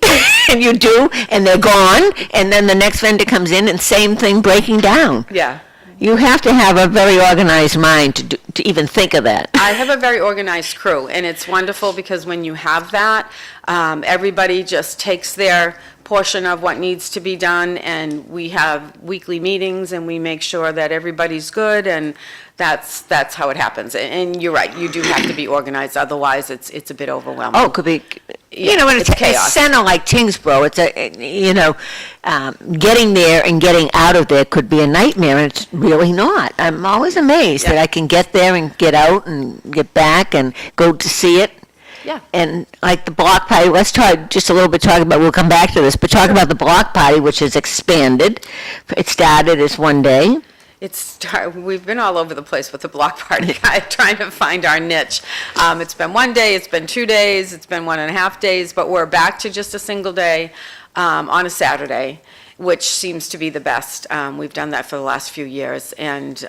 and you do, and they're gone, and then the next vendor comes in, and same thing, breaking down. Yeah. You have to have a very organized mind to even think of that. I have a very organized crew, and it's wonderful because when you have that, everybody just takes their portion of what needs to be done, and we have weekly meetings, and we make sure that everybody's good, and that's how it happens. And you're right, you do have to be organized, otherwise it's a bit overwhelming. Oh, it could be, Yeah, you know, when it's it's a chaos. center like Tingsboro, getting there and getting out of there could be a nightmare, and it's really not. I'm always amazed that Yeah. I can get there and get out and get back and go to see it. Yeah. And like the block party, let's talk just a little bit, we'll come back to this, but talk about the block party, which has expanded. It started as one day. We've been all over the place with the block party, trying to find our niche. It's been one day, it's been 2 days, it's been 1.5 days, but we're back to just a single day on a Saturday, which seems to be the best. We've done that for the last few years, and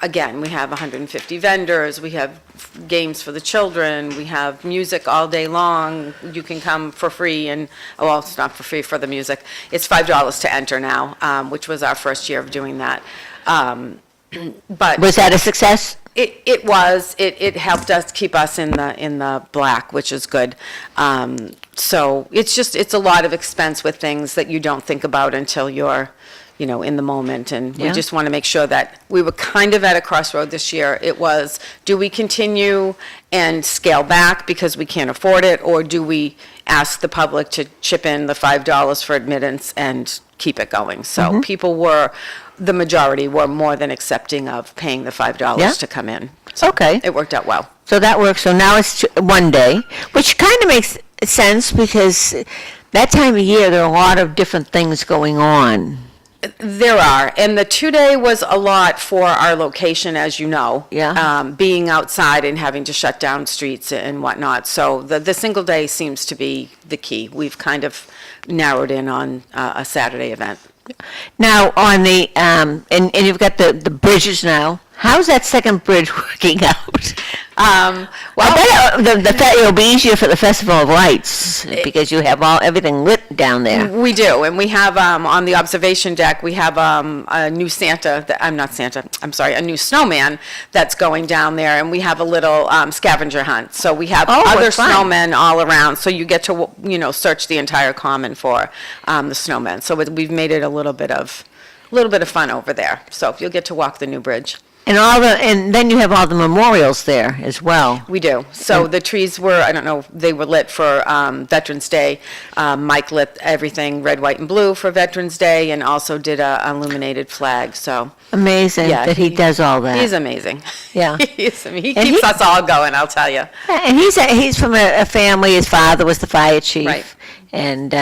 again, we have 150 vendors, we have games for the children, we have music all day long. You can come for free, and, well, it's not for free for the music. It's $5 to enter now, which was our first year of doing that. But Was that a success? it was, it helped us keep us in the black, which is good. So it's a lot of expense with things that you don't think about until you're, in the moment, and we Yeah. just want to make sure that we were kind of at a crossroad this year. It was, do we continue and scale back because we can't afford it, or do we ask the public to chip in the $5 for admittance and keep it going? So the majority were more than accepting of paying the $5 Yeah. to come in. Okay. It worked out well. So that works. So now it's one day, which kind of makes sense, because that time of year, there are a lot of different things going on. There are, and the 2-day was a lot for our location, as you know. Yeah. Being outside and having to shut down streets and whatnot. So the single day seems to be the key. We've kind of narrowed in on a Saturday event. Now, on the, and you've got the bridges now. How's that second bridge working out? Well, I bet it'll be easier for the Festival of Lights because you have everything lit down there. we do, and we have on the observation deck, we have a new a new snowman that's going down there, and we have a little scavenger hunt. So we have other what fun. snowmen all around, so you get to, search the entire common for the snowmen. So we've made it a little bit of fun over there. So you'll get to walk the new bridge. And then you have all the memorials there as well. We do. So the trees were, I don't know, they were lit for Veterans Day. Mike lit everything red, white, and blue for Veterans Day, and also did a illuminated flag, so. Amazing Yeah, that he does all that. He's amazing. Yeah. He And keeps us all going, I'll tell you. And he's from a family. His father was the fire chief, Right. and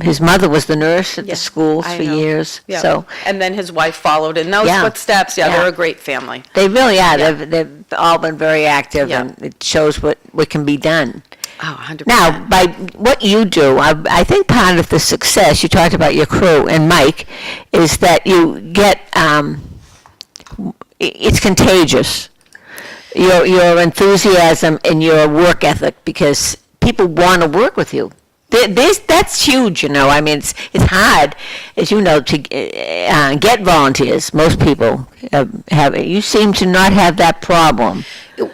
his mother was the nurse at the schools I for know. years. Yeah. So And then his wife followed in those Yeah. footsteps. Yeah, Yeah. they're a great family. they really are. Yeah. They've all been very active, Yeah. and it shows what can be done. Oh, 100%. Now, by what you do, I think part of the success, you talked about your crew and Mike, is that you get, it's contagious. Your enthusiasm and your work ethic, because people want to work with you. That's huge, I mean, it's hard, as you know, to get volunteers. Most people have. You seem to not have that problem.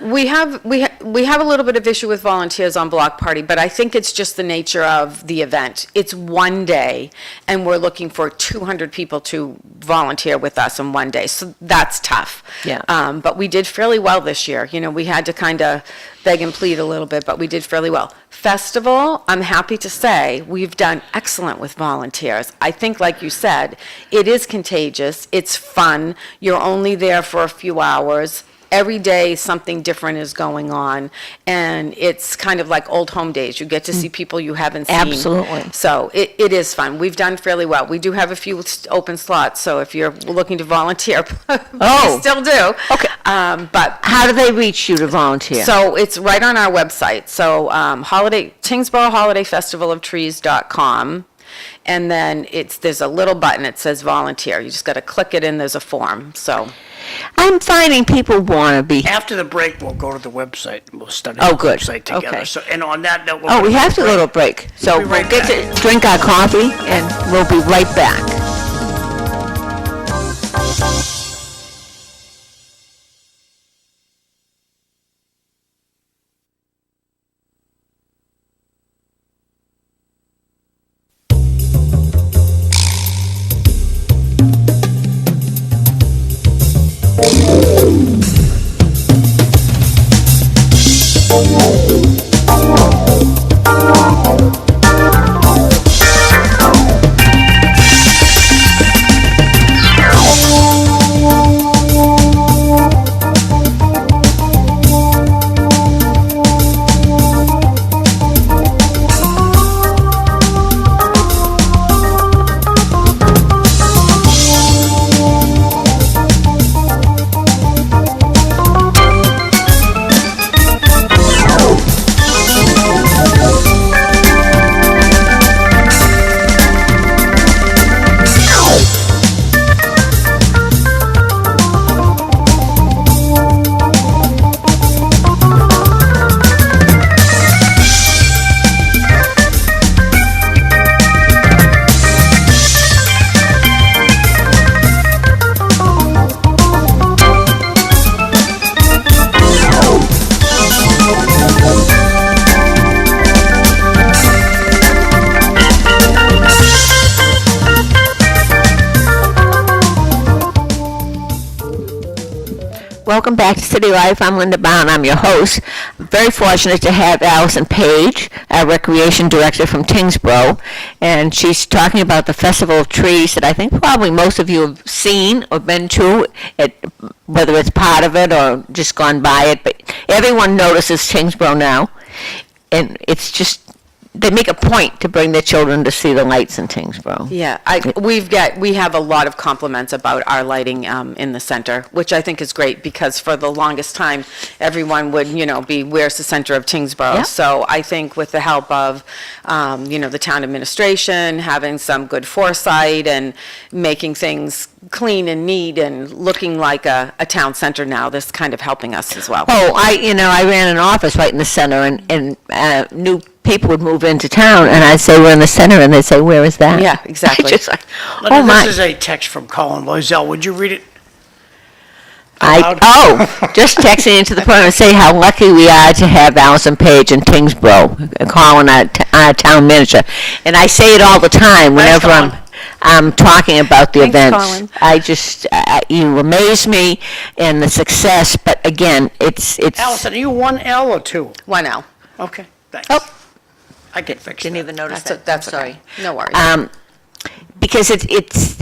We have a little bit of issue with volunteers on Block Party, but I think it's just the nature of the event. It's one day, and we're looking for 200 people to volunteer with us in one day, so that's tough. Yeah. But we did fairly well this year. We had to kind of beg and plead a little bit, but we did fairly well. Festival, I'm happy to say, we've done excellent with volunteers. I think, like you said, it is contagious. It's fun. You're only there for a few hours. Every day, something different is going on, and it's kind of like old home days. You get to see people you haven't seen. Absolutely. So it is fun. We've done fairly well. We do have a few open slots, so if you're looking to volunteer, we still do. Okay. But How do they reach you to volunteer? so it's right on our website. So Tingsboro Holiday Festival of Trees.com. And then there's a little button, it says volunteer. You just got to click it and there's a form, so. I'm finding people want to be. After the break, we'll go to the website and we'll study Oh, the good. website together. Okay. So, and on that note, Oh, we have to go to a break. So We'll be we'll right get to drink our coffee, and we'll be right back. Welcome back to City Life. I'm Linda Bown. I'm your host. I'm very fortunate to have Allison Page, our Recreation Director from Tewksbury, and she's talking about the Festival of Trees that I think probably most of you have seen or been to, whether it's part of it or just gone by it, but everyone notices Tewksbury now, and it's just, they make a point to bring their children to see the lights in Tewksbury. Yeah, we have a lot of compliments about our lighting in the center, which I think is great, because for the longest time, everyone would, be, where's the center of Tewksbury? Yep. So I think with the help of, the town administration, having some good foresight and making things clean and neat and looking like a town center now. That's kind of helping us as well. Oh, I ran an office right in the center, and new people would move into town, and I'd say, we're in the center, and they'd say, where is that? Yeah, exactly. I just like, Linda, oh, my. this is a text from Colin Loisel. Would you read it? Just texting into the program and say how lucky we are to have Allison Page in Tewksbury, calling our town manager. And I say it all the time whenever I'm talking about the Thanks, events. Colin. I just, you amaze me in the success, but again, it's. Allison, are you 1L or 2? 1L. Okay, thanks. Oh. I can fix Didn't that. even notice That's that. that's Sorry. okay. No worries. Because it's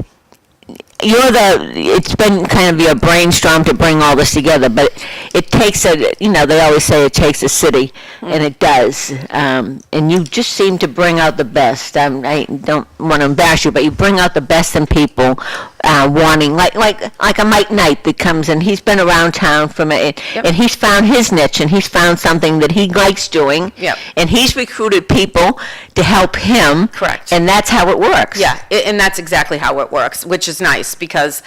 been kind of your brainstorm to bring all this together, but it takes they always say it takes a city, and it does. And you just seem to bring out the best. I don't want to embarrass you, but you bring out the best in people, wanting, like a Mike Knight that comes in. He's been around town and he's found his niche, and he's found something that he likes doing. Yep. And he's recruited people to help him. Correct. And that's how it works. Yeah, and that's exactly how it works, which is nice because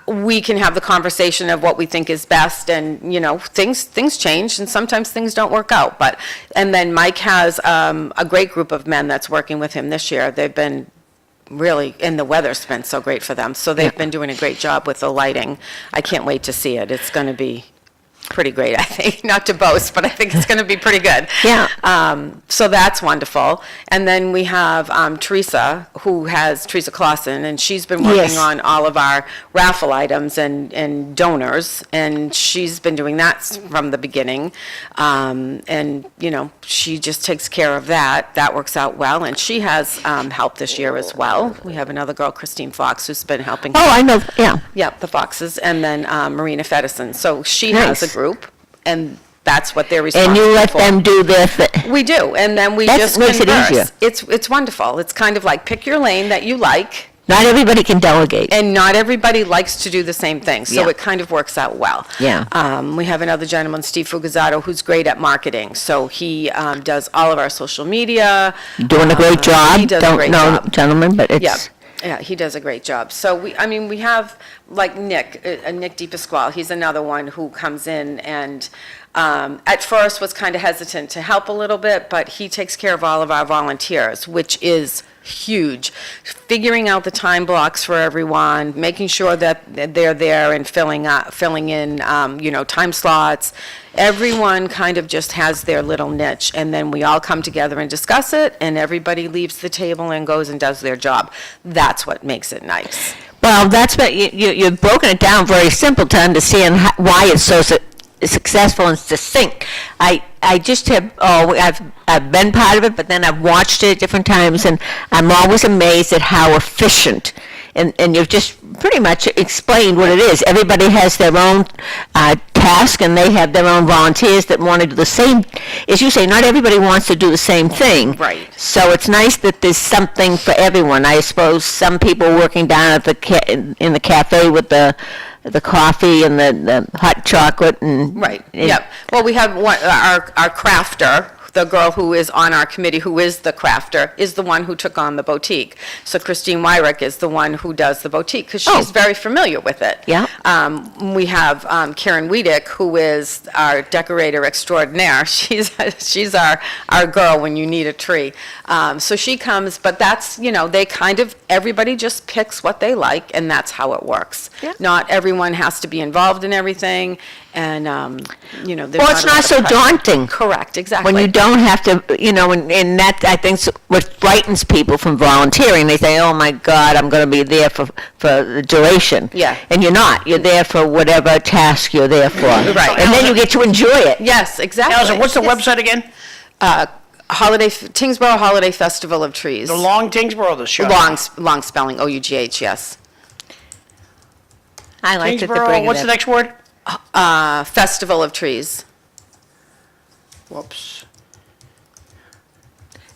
we can have the conversation of what we think is best, and things change, and sometimes things don't work out. And then Mike has a great group of men that's working with him this year. They've been really, and the weather's been so great for them, so they've been doing a great job with the lighting. I can't wait to see it. It's going to be pretty great, I think. Not to boast, but I think it's going to be pretty good. Yeah. So that's wonderful. And then we have Teresa Clausen, and she's been working Yes. on all of our raffle items and donors, and she's been doing that from the beginning. And, she just takes care of that. That works out well, and she has help this year as well. We have another girl, Christine Fox, who's been helping. Oh, I know, yeah. Yep, the Foxes, and then Marina Fedison. So she Nice. has a group, and that's what they're responsible And for. you let them do their thing. We do, and then we That just makes it converse. easier. It's wonderful. It's kind of like pick your lane that you like, Not everybody can delegate. and not everybody likes to do the same thing, so Yeah. it kind of works out well. Yeah. We have another gentleman, Steve Fugazzotto, who's great at marketing, so he does all of our social media. Doing a great job. He does a great Don't know, job. gentlemen, but it's. Yeah, he does a great job. So we have like Nick DePasquale. He's another one who comes in and at first was kind of hesitant to help a little bit, but he takes care of all of our volunteers, which is huge. Figuring out the time blocks for everyone, making sure that they're there and filling in, time slots. Everyone kind of just has their little niche, and then we all come together and discuss it, and everybody leaves the table and goes and does their job. That's what makes it nice. Well, that's what you've broken it down very simple to understand why it's so successful and succinct. I just have, I've been part of it, but then I've watched it at different times, and I'm always amazed at how efficient, and you've just pretty much explained what it is. Everybody has their own task, and they have their own volunteers that want to do the same. As you say, not everybody wants to do the same thing. Right. So it's nice that there's something for everyone. I suppose some people working down at in the cafe with the coffee and the hot chocolate and. Right, yep. Well, we have our crafter, the girl who is on our committee, who is the crafter, is the one who took on the boutique. So Christine Wyrick is the one who does the boutique, because she's very familiar with it. Yeah. We have Karen Wiedek, who is our decorator extraordinaire. She's our girl when you need a tree. So she comes, but that's, everybody just picks what they like, and that's how it works. Yeah. Not everyone has to be involved in everything, and, there's Well, it's a lot not of so pressure. daunting. Correct, exactly. When you don't have to, and that, I think, what frightens people from volunteering. They say, oh, my God, I'm going to be there for the duration. Yeah. And you're not. You're there for whatever task you're there for. Right. And then you get to enjoy it. Yes, exactly. Allison, what's the website again? Tingsboro Holiday Festival of Trees. The Long Tingsboro or the short? Long spelling, O-U-G-H, yes. I like that they Tingsboro, bring what's it the up. next word? Festival of Trees. Whoops.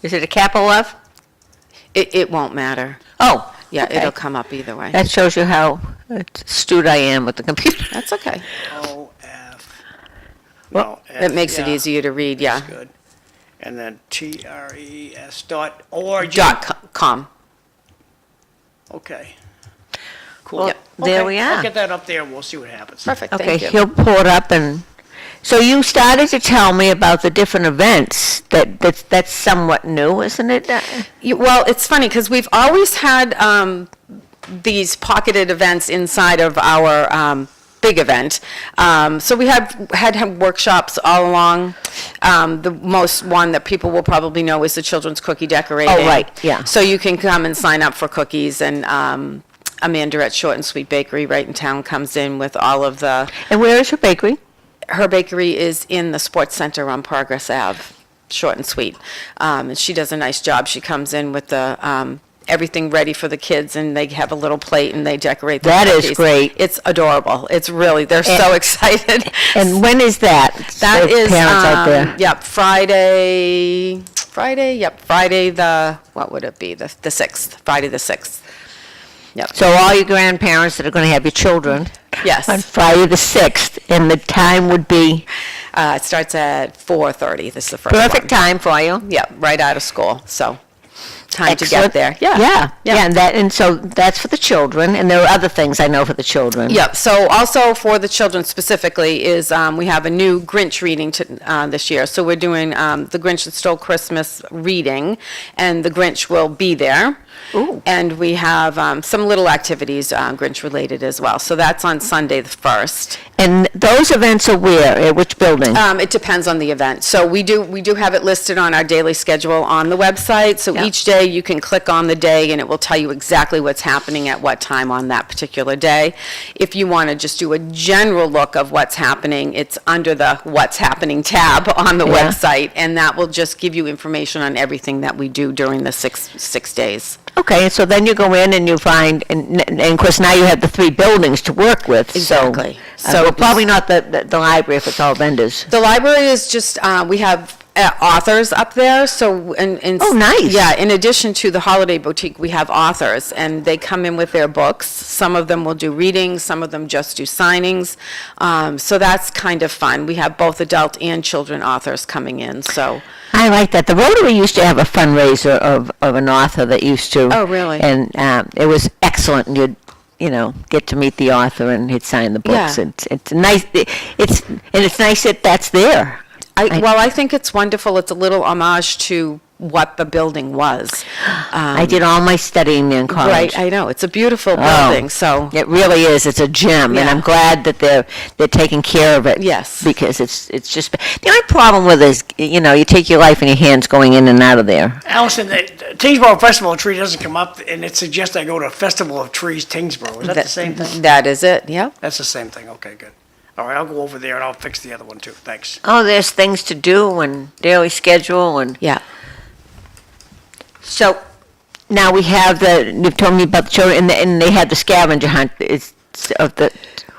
Is it a capital F? It won't matter. Oh. Yeah, okay. it'll come up either way. That shows you how astute I am with the computer. That's okay. O-F. Well, No, It makes it yeah, easier to read, yeah. That's good. And then TRES.org. .com. Okay. Cool. Yep. There Okay, we I'll are. get that up there and we'll see what happens. Perfect, Okay, thank you. he'll pull it up and, so you started to tell me about the different events that's somewhat new, isn't it? Well, it's funny, because we've always had these pocketed events inside of our big event. So we had workshops all along. The most one that people will probably know is the children's cookie decorating. Oh, right, yeah. So you can come and sign up for cookies, and Amanda at Short and Sweet Bakery right in town comes in with all of the, And where is your bakery? her bakery is in the Sports Center on Progress Ave, Short and Sweet. And she does a nice job. She comes in with the, everything ready for the kids, and they have a little plate and they decorate the That is cookies. great. It's adorable. It's really, they're so excited. And when is that? That The is, parents out there. yep, Friday the, what would it be? The 6th, Friday the 6th. Yep. So all your grandparents that are going to have your children Yes. on Friday the 6th, and the time would be It starts at 4:30. This is the first one. perfect time for you. Yep, right out of school, so time to Excellent. get there. Yeah, and so that's for the children, and there are other things I know for the children. Yep, so also for the children specifically is, we have a new Grinch reading this year. So we're doing The Grinch That Stole Christmas reading, and the Grinch will be there. Ooh. And we have some little activities Grinch-related as well. So that's on Sunday the 1st. And those events are where, at which building? It depends on the event. So we do have it listed on our daily schedule on the website. So Yeah. each day you can click on the day and it will tell you exactly what's happening at what time on that particular day. If you want to just do a general look of what's happening, it's under the What's Happening tab on the Yeah. website, and that will just give you information on everything that we do during the six days. Okay, so then you go in and you find, and of course now you have the 3 buildings to work with. Exactly. So, So well, probably not the library if it's all vendors. The library is just, we have authors up there, so, and. Oh, nice. Yeah, in addition to the Holiday Boutique, we have authors, and they come in with their books. Some of them will do readings, some of them just do signings. So that's kind of fun. We have both adult and children authors coming in, so. I like that. The Rotary used to have a fundraiser of an author that used to. Oh, really? And it was excellent. And you'd, get to meet the author and he'd sign the books. Yeah. It's nice. It's nice that that's there. Well, I think it's wonderful. It's a little homage to what the building was. I did all my studying there in college. Right, I know. It's a beautiful Oh, building, so. It really is. It's a gem, and Yeah. I'm glad that they're taking care of it. Yes. Because it's just the only problem with it is you take your life in your hands going in and out of there. Allison, the Tingsboro Festival of Tree doesn't come up, and it suggests I go to Festival of Trees Tingsboro. Is that the same thing? That is it, yep. That's the same thing. Okay, good. All right, I'll go over there and I'll fix the other one too. Thanks. Oh, there's things to do and daily schedule and. Yeah. So now we have you've told me about the children, and they had the scavenger hunt. It's of the.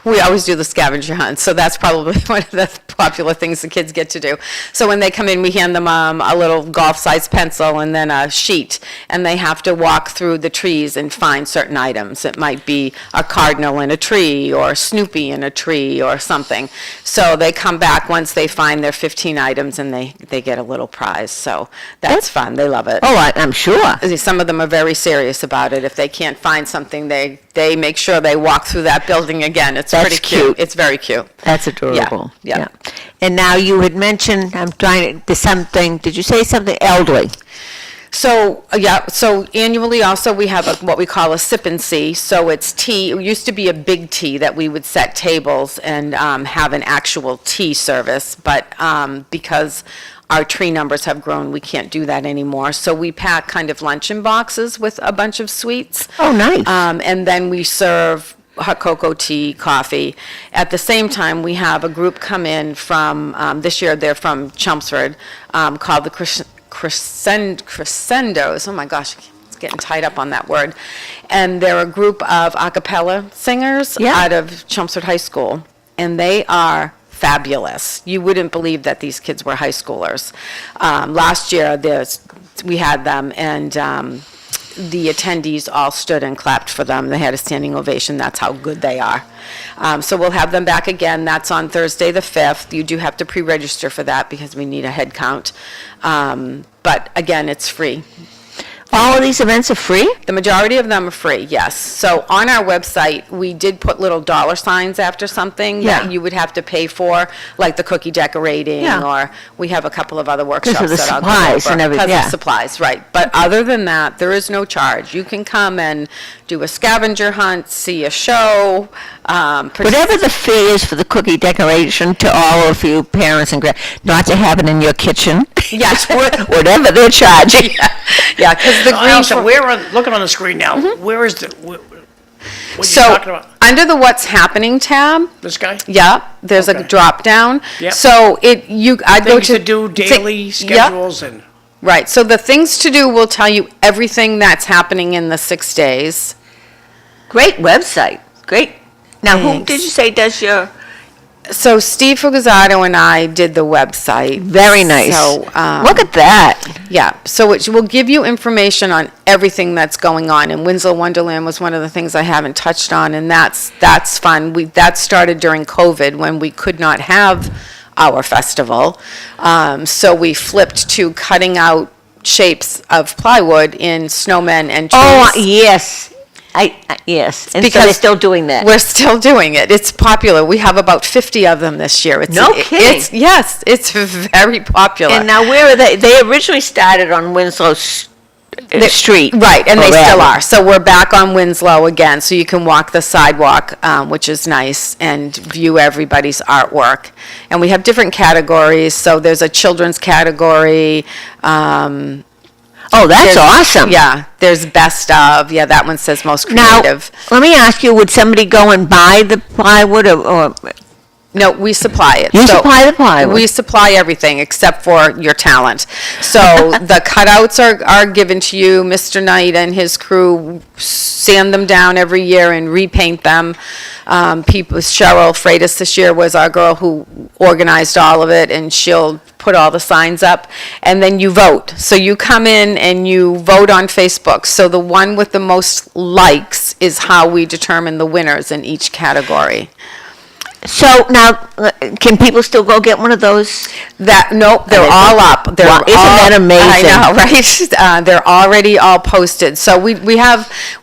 We always do the scavenger hunt, so that's probably one of the popular things the kids get to do. So when they come in, we hand them a little golf-sized pencil and then a sheet, and they have to walk through the trees and find certain items. It might be a cardinal in a tree, or Snoopy in a tree, or something. So they come back once they find their 15 items, and they get a little prize. So that's fun. They love it. Oh, I'm sure. Some of them are very serious about it. If they can't find something, they make sure they walk through that building again. It's That's pretty cute. cute. It's very cute. That's adorable. Yeah. And now you had mentioned, did you say something elderly? So, so annually also we have what we call a sip and see. So it's tea. It used to be a big tea that we would set tables and have an actual tea service. But because our tree numbers have grown, we can't do that anymore. So we pack kind of luncheon boxes with a bunch of sweets. Oh, nice. And then we serve hot cocoa, tea, coffee. At the same time, we have a group come in from, this year they're from Chelmsford, called the Crescendos. Oh my gosh, it's getting tied up on that word. And they're a group of a cappella singers Yeah. out of Chelmsford High School. And they are fabulous. You wouldn't believe that these kids were high schoolers. Last year, we had them, and the attendees all stood and clapped for them. They had a standing ovation. That's how good they are. So we'll have them back again. That's on Thursday the 5th. You do have to pre-register for that because we need a head count. But again, it's free. All of these events are free? The majority of them are free, yes. So on our website, we did put little dollar signs after something Yeah. that you would have to pay for, like the cookie decorating, Yeah. or we have a couple of other workshops Because of the that I'll go supplies over. and everything, Because yeah. of supplies, right. But other than that, there is no charge. You can come and do a scavenger hunt, see a show. Whatever the fee is for the cookie decoration to all of you parents and not to have it in your kitchen. Yes. Whatever they're charging. Yeah, because the green... Allison, looking on the screen now, where is what are you So, talking about? under the What's Happening tab, This guy? yeah, there's a Okay. drop down. Yep. So I'd go Things to... to do, daily Yep. schedules, and Right, so the things to do will tell you everything that's happening in the 6 days. Great website. Great. Now, who Thanks. did you say does your... So Steve Fugazzotto and I did the website. Very nice. So, Look at that. yeah, so it will give you information on everything that's going on. And Winslow Wonderland was one of the things I haven't touched on, and that's fun. That started during COVID when we could not have our festival. So we flipped to cutting out shapes of plywood in snowmen and trees. Oh, yes. Yes. And so Because they're still doing that. We're still doing it. It's popular. We have about 50 of them this year. No kidding. Yes, it's very popular. And now where are they? They originally started on Winslow Street. Right, and or they still Avenue. are. So we're back on Winslow again, so you can walk the sidewalk, which is nice, and view everybody's artwork. And we have different categories, so there's a children's category. Oh, that's there's- awesome. Yeah, there's best of. Yeah, that one says most Now, creative. let me ask you, would somebody go and buy the plywood or No, we supply it. You So supply the plywood? We supply everything except for your talent. So the cutouts are given to you. Mr. Knight and his crew sand them down every year and repaint them. Cheryl Freitas this year was our girl who organized all of it, and she'll put all the signs up. And then you vote. So you come in and you vote on Facebook. So the one with the most likes is how we determine the winners in each category. So now, can people still go get one of those? Nope, they're all up. They're Wow, isn't that amazing? I know, right? They're already all posted. So we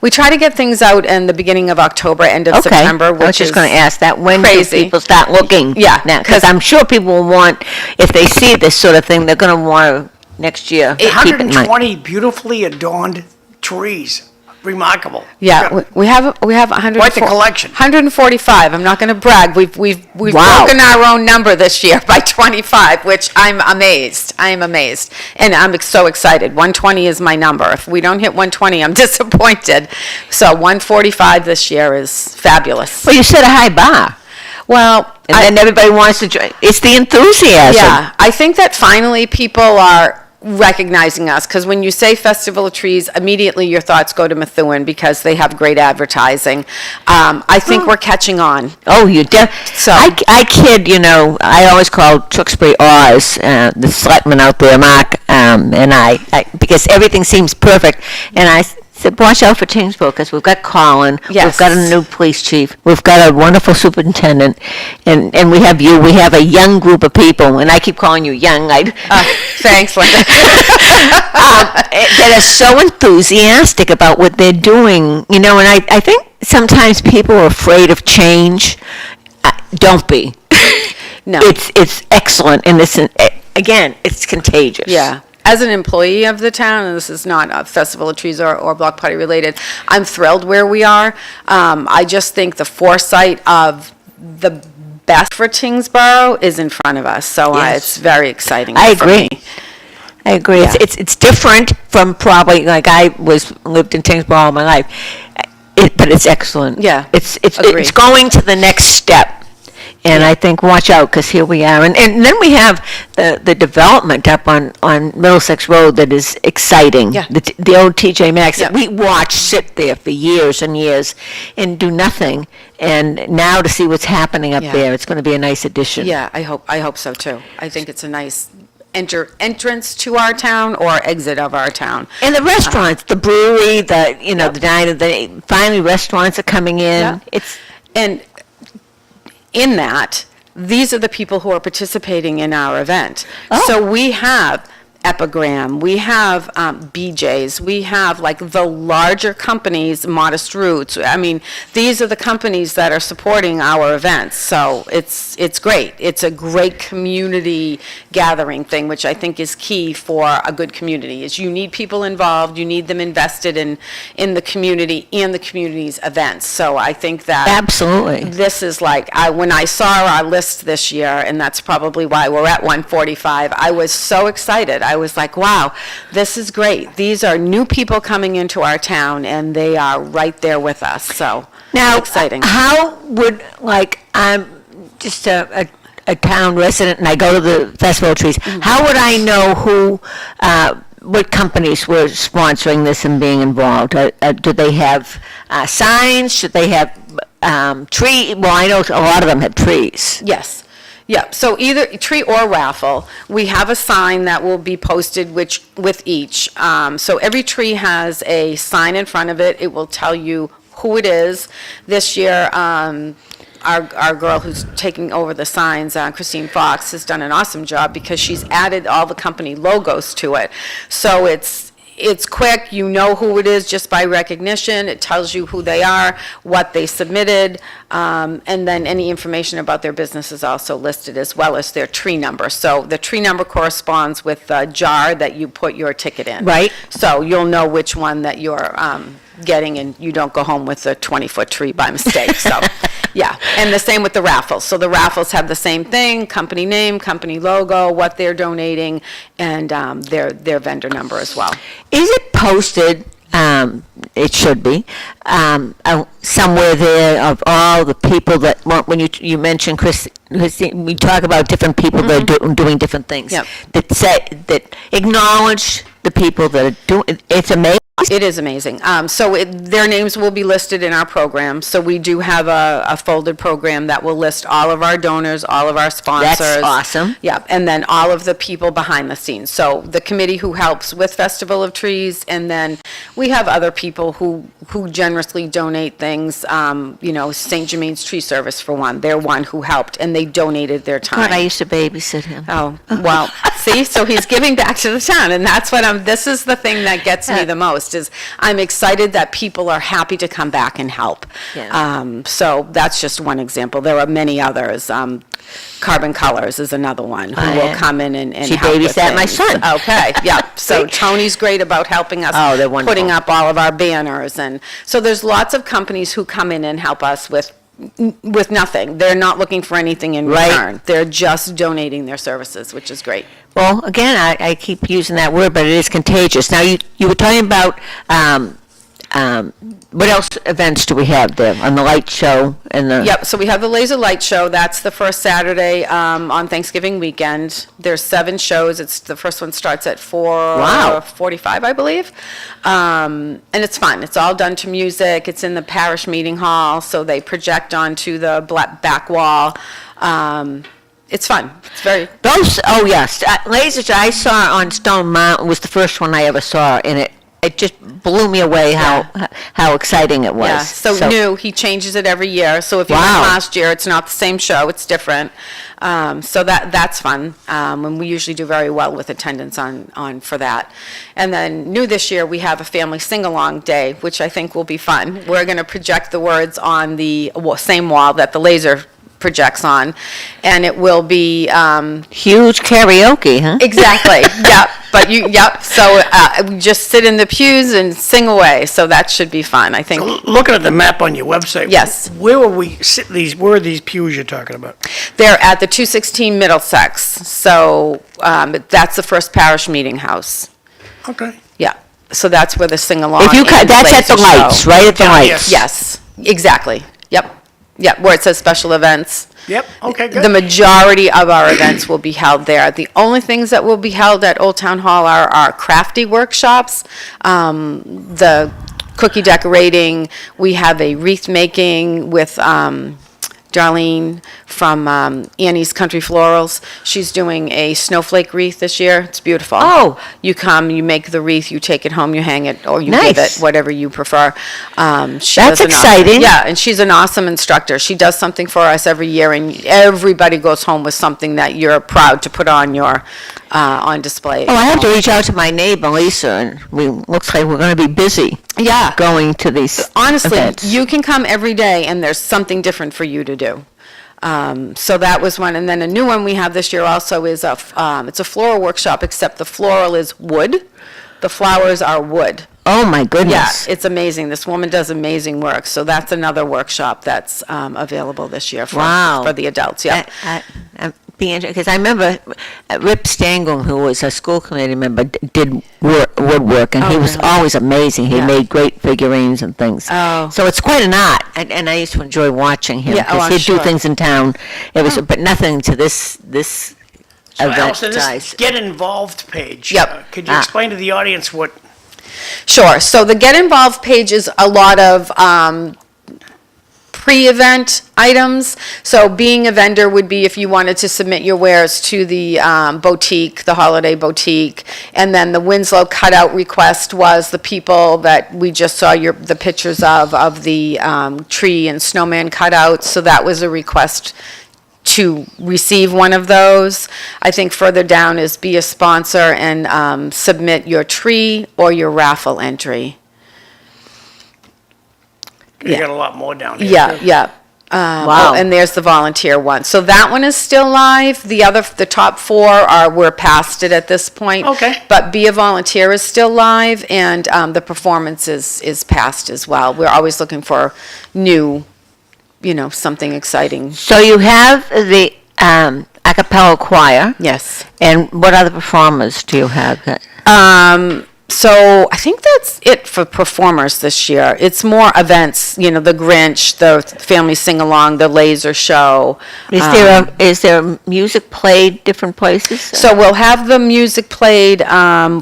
try to get things out in the beginning of October, end of Okay, September, I was which just is going to ask that. When do crazy. people start looking? Yeah, Now, because I'm sure people will want, if they see this sort of thing, they're going to want to next year. Keep it in mind. 120 beautifully adorned trees. Remarkable. Yeah, we have 100. Quite the collection. 145. I'm not going to brag. We've Wow. broken our own number this year by 25, which I'm amazed. I am amazed, and I'm so excited. 120 is my number. If we don't hit 120, I'm disappointed. So 145 this year is fabulous. Well, you set a high bar, Well, and then everybody wants to join. It's the enthusiasm. yeah, I think that finally people are recognizing us, because when you say Festival of Trees, immediately your thoughts go to Methuen because they have great advertising. I think we're catching on. Oh, you So- I kid, I always call Tewksbury Oz, the selectman out there, Mark, and I, because everything seems perfect, and I said, watch out for Tingsboro, because we've got Colin, Yes. we've got a new police chief, we've got a wonderful superintendent, and we have you, we have a young group of people, and I keep calling you young, Thanks, Linda. that are so enthusiastic about what they're doing, and I think sometimes people are afraid of change. Don't be. No. It's excellent, and again, it's contagious. Yeah. As an employee of the town, and this is not a Festival of Trees or Block Party related, I'm thrilled where we are. I just think the foresight of the best for Tingsboro is in front of us, so Yes. it's very exciting I for agree. me. I agree. Yeah. It's different from probably, like, I lived in Tingsboro all my life, but it's excellent. Yeah, It's agree. going to the next step. And I think, watch out, because here we are. And then we have the development up on Middlesex Road that is exciting. Yeah. The old TJ Maxx that Yeah. we watched sit there for years and years and do nothing. And now to see what's happening up Yeah. there, it's going to be a nice addition. Yeah, I hope so too. I think it's a nice entrance to our town or exit of our town. And the restaurants, the brewery, the diner, finally restaurants are coming in. Yeah. And in that, these are the people who are participating in our event. Oh. So we have Epigram, we have BJ's, we have like the larger companies, Modest Roots. I mean, these are the companies that are supporting our events, so it's great. It's a great community gathering thing, which I think is key for a good community, is you need people involved, you need them invested in the community and the community's events. So I think that Absolutely. this is like, when I saw our list this year, and that's probably why we're at 145, I was so excited. I was like, wow, this is great. These are new people coming into our town, and they are right there with us, so Now, exciting. how would, like, I'm just a town resident and I go to the Festival of Trees, how would I know who, what companies were sponsoring this and being involved? Do they have signs? Should they have tree? Well, I know a lot of them have trees. Yes. Yeah, so either tree or raffle. We have a sign that will be posted with each. So every tree has a sign in front of it. It will tell you who it is. This year, our girl who's taking over the signs, Christine Fox, has done an awesome job because she's added all the company logos to it. So it's quick, you know who it is just by recognition, it tells you who they are, what they submitted, and then any information about their business is also listed, as well as their tree number. So the tree number corresponds with the jar that you put your ticket in. Right. So you'll know which one that you're getting, and you don't go home with a 20-foot tree by mistake, so, yeah. And the same with the raffles. So the raffles have the same thing, company name, company logo, what they're donating, and their vendor number as well. Is it posted, it should be, somewhere there of all the people that, when you mentioned Christine, we talk about different people that are doing different things. Yep. That acknowledge the people that are doing, it's amazing. It is amazing. So their names will be listed in our program. So we do have a folded program that will list all of our donors, all of our sponsors. That's awesome. Yeah, and then all of the people behind the scenes. So the committee who helps with Festival of Trees, and then we have other people who generously donate things. St. Germain's Tree Service, for one. They're one who helped, and they donated their time. God, I used to babysit him. Oh, well, see, so he's giving back to the town, and that's what this is the thing that gets me the most, is I'm excited that people are happy to come back and help. Yeah. So that's just one example. There are many others. Carbon Colors is another one who will come in and She help with babysat my things. son. Okay, yeah. So Tony's great about helping us. Oh, they're wonderful. Putting up all of our banners, and so there's lots of companies who come in and help us with nothing. They're not looking for anything in Right. return. They're just donating their services, which is great. Well, again, I keep using that word, but it is contagious. Now, you were talking about, what else events do we have there on the light show and the? Yep, so we have the Laser Light Show. That's the first Saturday on Thanksgiving weekend. There's 7 shows. The first one starts at 4:45, I believe. And it's fun. It's all done to music. It's in the parish meeting hall, so they project onto the back wall. It's fun. It's very... Oh, yes. Lasers I saw on Stone Mountain was the first one I ever saw, and it just blew me away how exciting it was. Yeah, so new. He changes it every year. So if you went Wow. last year, it's not the same show. It's different. So that's fun. And we usually do very well with attendance on for that. And then new this year, we have a family sing-along day, which I think will be fun. We're going to project the words on the same wall that the laser projects on, and it will be Huge karaoke, huh? exactly. Yep. So we just sit in the pews and sing away. So that should be fun, I think. Looking at the map on your website. Yes. Where will we sit where are these pews you're talking about? They're at the 216 Middlesex. So that's the first parish meeting house. Okay. Yeah. So that's where the sing-along If you and that's at the laser lights, show. right at the Yeah, lights. Yes, exactly. Yep, where it says special events. Yep, okay, good. The majority of our events will be held there. The only things that will be held at Old Town Hall are our crafty workshops, the cookie decorating. We have a wreath making with Darlene from Annie's Country Florals. She's doing a snowflake wreath this year. It's beautiful. Oh. You come, you make the wreath, you take it home, you hang it, or you give Nice. it, whatever you prefer. That's exciting. Yeah, and she's an awesome instructor. She does something for us every year, and everybody goes home with something that you're proud to put on your on display. Oh, I have to reach out to my neighbor, Lisa, and looks like we're going to be busy Yeah. going to these Honestly, events. you can come every day, and there's something different for you to do. So that was one, and then a new one we have this year also is it's a floral workshop, except the floral is wood. The flowers are wood. Oh, my Yeah, goodness. it's amazing. This woman does amazing work. So that's another workshop that's available this year Wow. for the adults. Yeah. Because I remember Rip Stangl, who was a school committee member, did woodwork, and Oh, he was really? always amazing. He Yeah. made great figurines and things. Oh. So it's quite an art, and I used to enjoy watching him Yeah, oh, because I'm he'd do sure. things in town. It was, but nothing to this So event Allison, this size. Get Involved page. Yep. Could you explain to the audience what, Sure. So the Get Involved page is a lot of pre-event items. So being a vendor would be if you wanted to submit your wares to the boutique, the holiday boutique. And then the Winslow cutout request was the people that we just saw the pictures of the tree and snowman cutouts. So that was a request to receive one of those. I think further down is be a sponsor and submit your tree or your raffle entry. you Yeah. got a lot more down here. Yeah, too. yeah. Wow. And there's the volunteer one. So that one is still live. The top four we're past it at this point. Okay. But Be a Volunteer is still live, and the performance is past as well. We're always looking for new, something exciting. So you have the a cappella choir, Yes. and what other performers do you have? So I think that's it for performers this year. It's more events, the Grinch, the family sing-along, the laser show. Is there music played different places? So we'll have the music played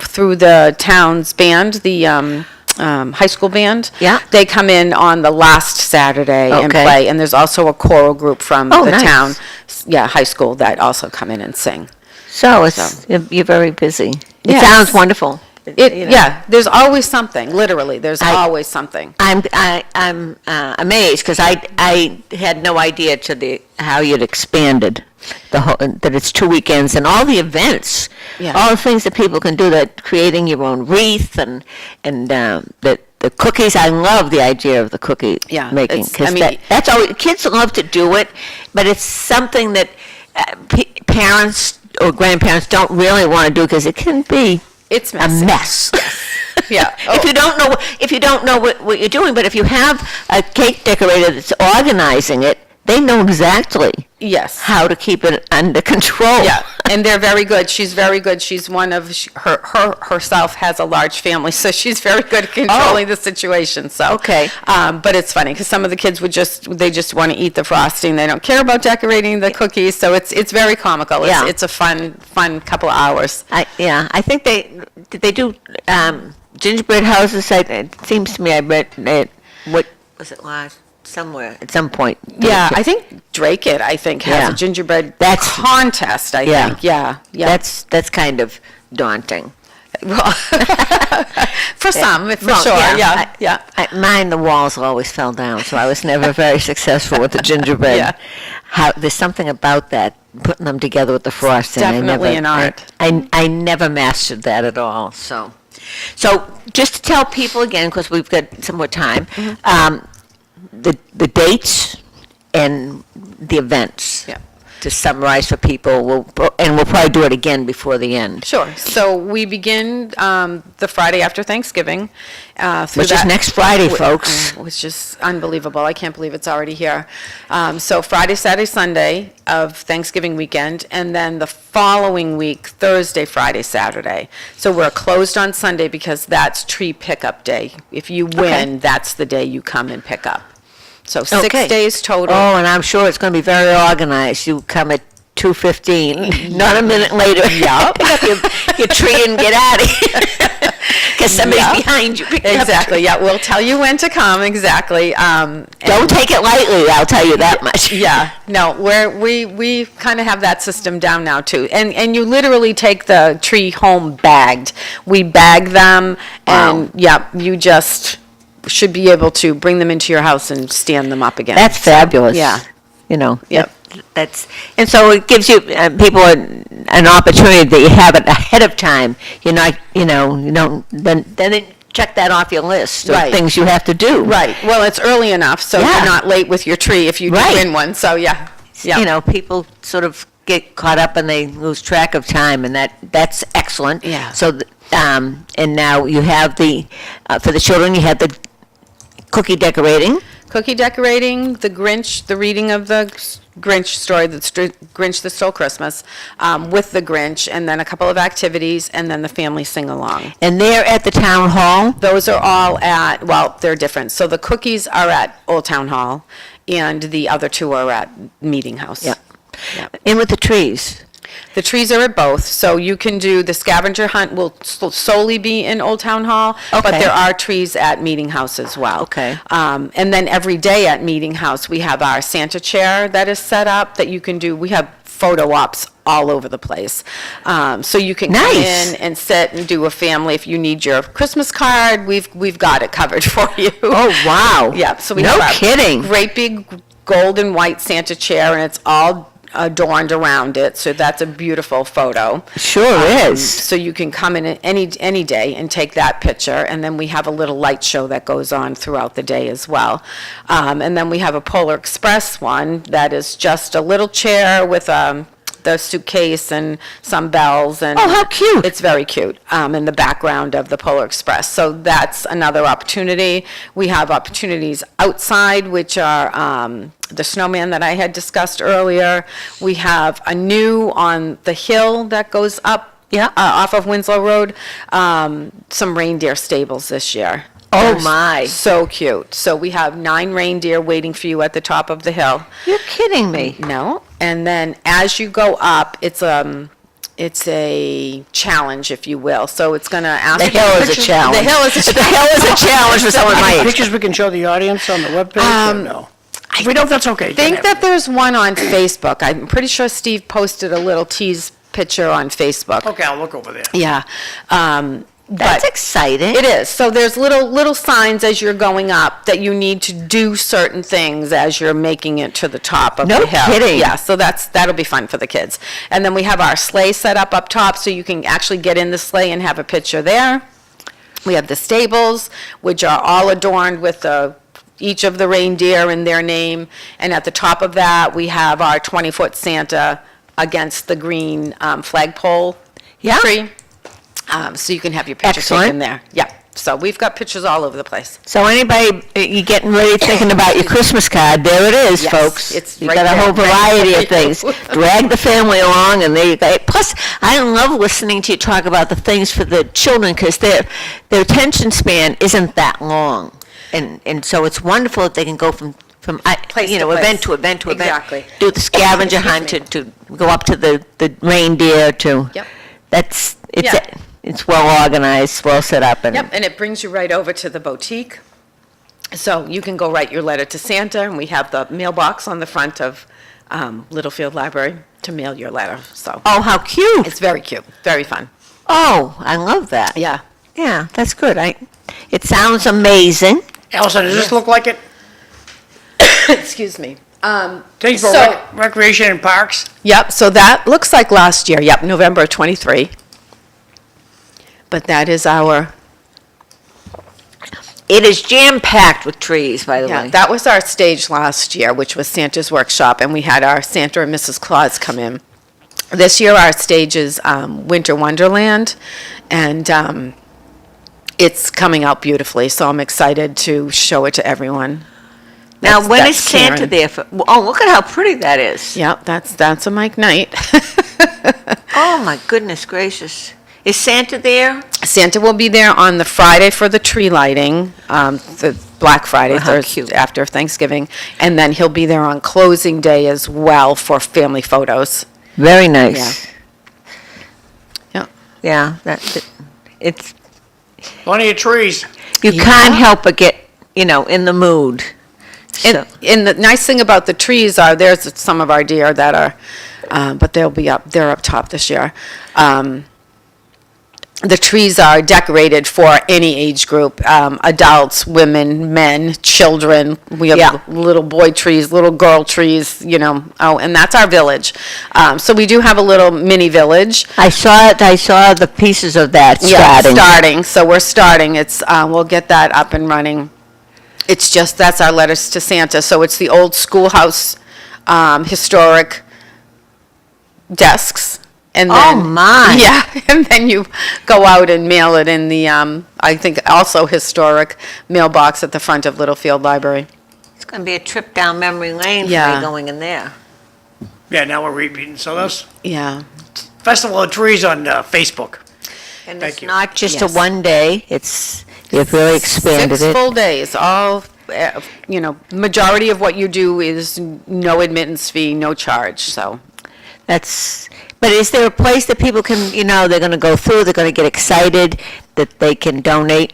through the town's band, the high school band. Yeah. They come in on the last Saturday and Okay. play, and there's also a choral group from Oh, the nice. town, high school, that also come in and sing. So you're very busy. It Yes. sounds wonderful. There's always something, literally, there's always something. I'm amazed because I had no idea how you'd expanded that it's 2 weekends and all the events, Yeah. all the things that people can do, that creating your own wreath and the cookies. I love the idea of the cookie Yeah, making it's- because that's always, kids love to do it, but it's something that parents or grandparents don't really want to do because it can be It's a messy. mess. Yeah. If you don't know what you're doing, but if you have a cake decorator that's organizing it, they know exactly Yes. how to keep it under control. Yeah, and they're very good. She's very good. She's one of, herself has a large family, so she's very good at controlling the situation, so. Okay. But it's funny, because some of the kids they just want to eat the frosting. They don't care about decorating the cookies, so it's very comical. Yeah. It's a fun couple of hours. I think they do gingerbread houses. It seems to me I read it. What was it last? Somewhere at some point. Yeah, I think Drake has Yeah. a gingerbread That's- contest, I Yeah. think. Yeah. That's kind of daunting. Well, for some, for Well, sure, yeah. Mine, the walls always fell down, so I was never very successful with the gingerbread. Yeah. There's something about that, putting them together with the frosting. Definitely an art. I never mastered that at all, so just to tell people again, because we've got some more time, Mm-hmm. the dates and the events. Yeah. To summarize for people, we'll probably do it again before the end. Sure. So we begin the Friday after Thanksgiving. Which is next Friday, folks. Which is unbelievable. I can't believe it's already here. So Friday, Saturday, Sunday of Thanksgiving weekend, and then the following week, Thursday, Friday, Saturday. So we're closed on Sunday because that's tree pickup day. If you win, that's the day you come and pick up. So 6 Okay. days total. Oh, and I'm sure it's going to be very organized. You come at 2:15, not a minute later. Yep. Pick up your tree and get out of here. Because somebody's Yep. behind you. picking up Exactly, yeah, we'll tell you when to come, exactly. Don't take it lightly, I'll tell you that much. Yeah, no, we kind of have that system down now too. And you literally take the tree home bagged. We bag them and, you just should be able to bring them into your house and stand them up again. That's fabulous. Yeah. You know, Yep. and so it gives you, people an opportunity that you have it ahead of time. You're not, you don't, then check that off your list of Right. things you have to do. Right, well, it's early enough, so Yeah. you're not late with your tree if you do Right. win one, so yeah. Yeah. People sort of get caught up and they lose track of time, and that's excellent. Yeah. So, and now you have for the children, you have the cookie decorating. Cookie decorating, the Grinch, the reading of the Grinch story, the Grinch that Stole Christmas, with the Grinch, and then a couple of activities, and then the family sing-along. And they're at the town hall. Those are all they're different. So the cookies are at Old Town Hall, and the other two are at Meeting House. Yeah. Yeah. In with the trees. The trees are at both, so you can do, the scavenger hunt will solely be in Old Town Hall, but Okay. there are trees at Meeting House as well. Okay. And then every day at Meeting House, we have our Santa chair that is set up that you can do, we have photo ops all over the place. So you can come Nice. in and sit and do a family, if you need your Christmas card, we've got it covered for you. Oh, wow. Yeah, so we No have a kidding. great big gold and white Santa chair, and it's all adorned around it, so that's a beautiful photo. Sure is. So you can come in at any day and take that picture, and then we have a little light show that goes on throughout the day as well. And then we have a Polar Express one that is just a little chair with the suitcase and some bells, and Oh, how cute. it's very cute, in the background of the Polar Express. So that's another opportunity. We have opportunities outside, which are the snowman that I had discussed earlier. We have a new on the hill that goes up off of Winslow Road, some reindeer stables this year. Oh, They're my. So cute. So we have 9 reindeer waiting for you at the top of the hill. You're kidding me. No, and then as you go up, it's a challenge, if you will. So it's going to ask. The hill is a challenge. The hill is a The hill is a challenge for someone my age. Pictures we can show the audience on the webpage, or no? If we don't, that's okay. I think that there's one on Facebook. I'm pretty sure Steve posted a little tease picture on Facebook. Okay, I'll look over there. Yeah. That's But exciting. it is. So there's little signs as you're going up that you need to do certain things as you're making it to the top of No the hill. kidding. Yeah, so that'll be fun for the kids. And then we have our sleigh set up top, so you can actually get in the sleigh and have a picture there. We have the stables, which are all adorned with each of the reindeer and their name. And at the top of that, we have our 20-foot Santa against the green flagpole Yeah. tree. So you can have your picture Excellent. taken there. Yeah, so we've got pictures all over the place. So anybody, you getting ready thinking about your Christmas card, there it is, Yes, folks. it's You right got a there, whole ready variety for of things. Drag the family along, and there you go. Plus, I love listening to you talk about the things for the children, because their attention span isn't that long. And so it's wonderful that they can go from Place to event place. to event to event. Exactly. Do the scavenger hunt, Excuse to go up to the reindeer, to. Yep. Yeah. It's well organized, well set up, and. Yep, and it brings you right over to the boutique. So you can go write your letter to Santa, and we have the mailbox on the front of Littlefield Library to mail your letter. So Oh, how cute. it's very cute, very fun. Oh, I love that. Yeah. Yeah, that's good. It sounds amazing. Allison, does this look like it? Excuse me. Tewksbury So- Recreation and Parks? Yep, so that looks like last year, yep, November 23. But that is our, It is jam-packed with trees, by the yeah, way. that was our stage last year, which was Santa's Workshop, and we had our Santa and Mrs. Claus come in. This year, our stage is Winter Wonderland, and it's coming out beautifully, so I'm excited to show it to everyone. Now, when is That's Santa Karen. there for? Oh, look at how pretty that is. Yep, that's a Mike Knight. Oh, my goodness gracious. Is Santa there? Santa will be there on the Friday for the tree lighting, the Black Friday, Oh, how Thursday cute. after Thanksgiving, and then he'll be there on closing day as well for family photos. Very nice. Yeah. Yeah, it's, Plenty of trees. you Yeah. can't help but get, in the mood. So, And the nice thing about the trees are, there's some of our deer that are, but they're up top this year. the trees are decorated for any age group, adults, women, men, children. We have Yeah. little boy trees, little girl trees, and that's our village. So we do have a little mini village. I saw it, I saw the pieces of that Yeah, starting. so we're starting. We'll get that up and running. It's just, that's our letters to Santa. So it's the old schoolhouse, historic desks. And Oh, then, my. Yeah, and then you go out and mail it in the, I think also historic mailbox at the front of Littlefield Library. It's going to be a trip down memory lane for Yeah. me going in there. Yeah, now we're repeating. So that's Yeah. Festival of Trees on Facebook. And Thank it's you. not just a Yes. one day, you've really expanded 6 it. full days, all, majority of what you do is no admittance fee, no charge, so. But is there a place that people can, they're going to go through, they're going to get excited, that they can donate?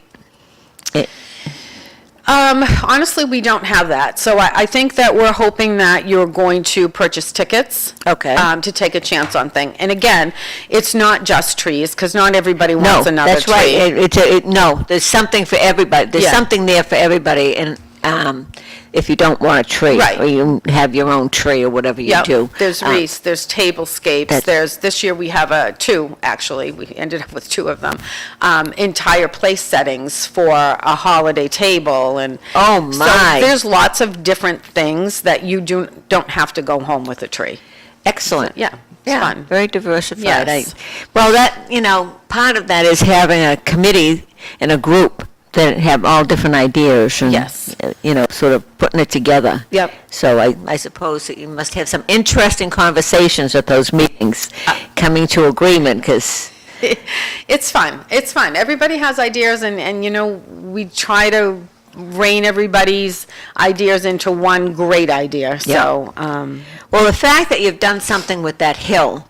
Honestly, we don't have that. So I think that we're hoping that you're going to purchase tickets. Okay. To take a chance on thing. And again, it's not just trees, because not everybody No, wants another that's tree. right. No, there's something for everybody. There's Yeah. something there for everybody, and if you don't want a tree. Right. Or you have your own tree or whatever you Yep. do. There's wreaths, there's tablescapes, this year we have two, actually, we ended up with 2 of them, entire place settings for a holiday table, and. Oh, So my. there's lots of different things that you don't have to go home with a tree. Excellent. Yeah, it's fun. Very diversified. Yes. Well, part of that is having a committee and a group that have all different ideas and, Yes. sort of putting it together. Yep. So I suppose that you must have some interesting conversations at those meetings, coming to agreement, because, It's fun. It's fun. Everybody has ideas, and we try to rein everybody's ideas into one great idea. So, well, the fact that you've done something with that hill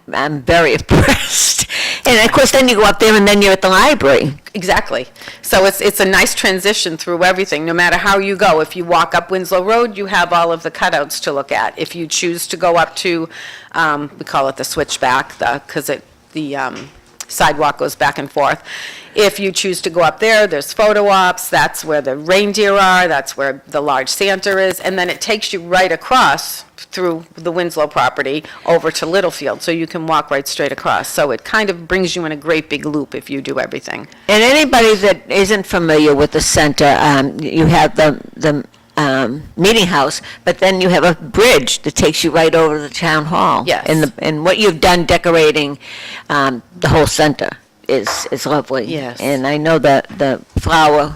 I'm very impressed. And of course, then you go up there and then you're at the library. exactly. So it's a nice transition through everything, no matter how you go. If you walk up Winslow Road, you have all of the cutouts to look at. If you choose to go up to, we call it the switchback, because the sidewalk goes back and forth. If you choose to go up there, there's photo ops, that's where the reindeer are, that's where the large Santa is, and then it takes you right across through the Winslow property over to Littlefield, so you can walk right straight across. So it kind of brings you in a great big loop if you do everything. And anybody that isn't familiar with the center, you have the meeting house, but then you have a bridge that takes you right over to the town hall. Yes. And what you've done decorating the whole center is lovely. Yes. And I know that the Flower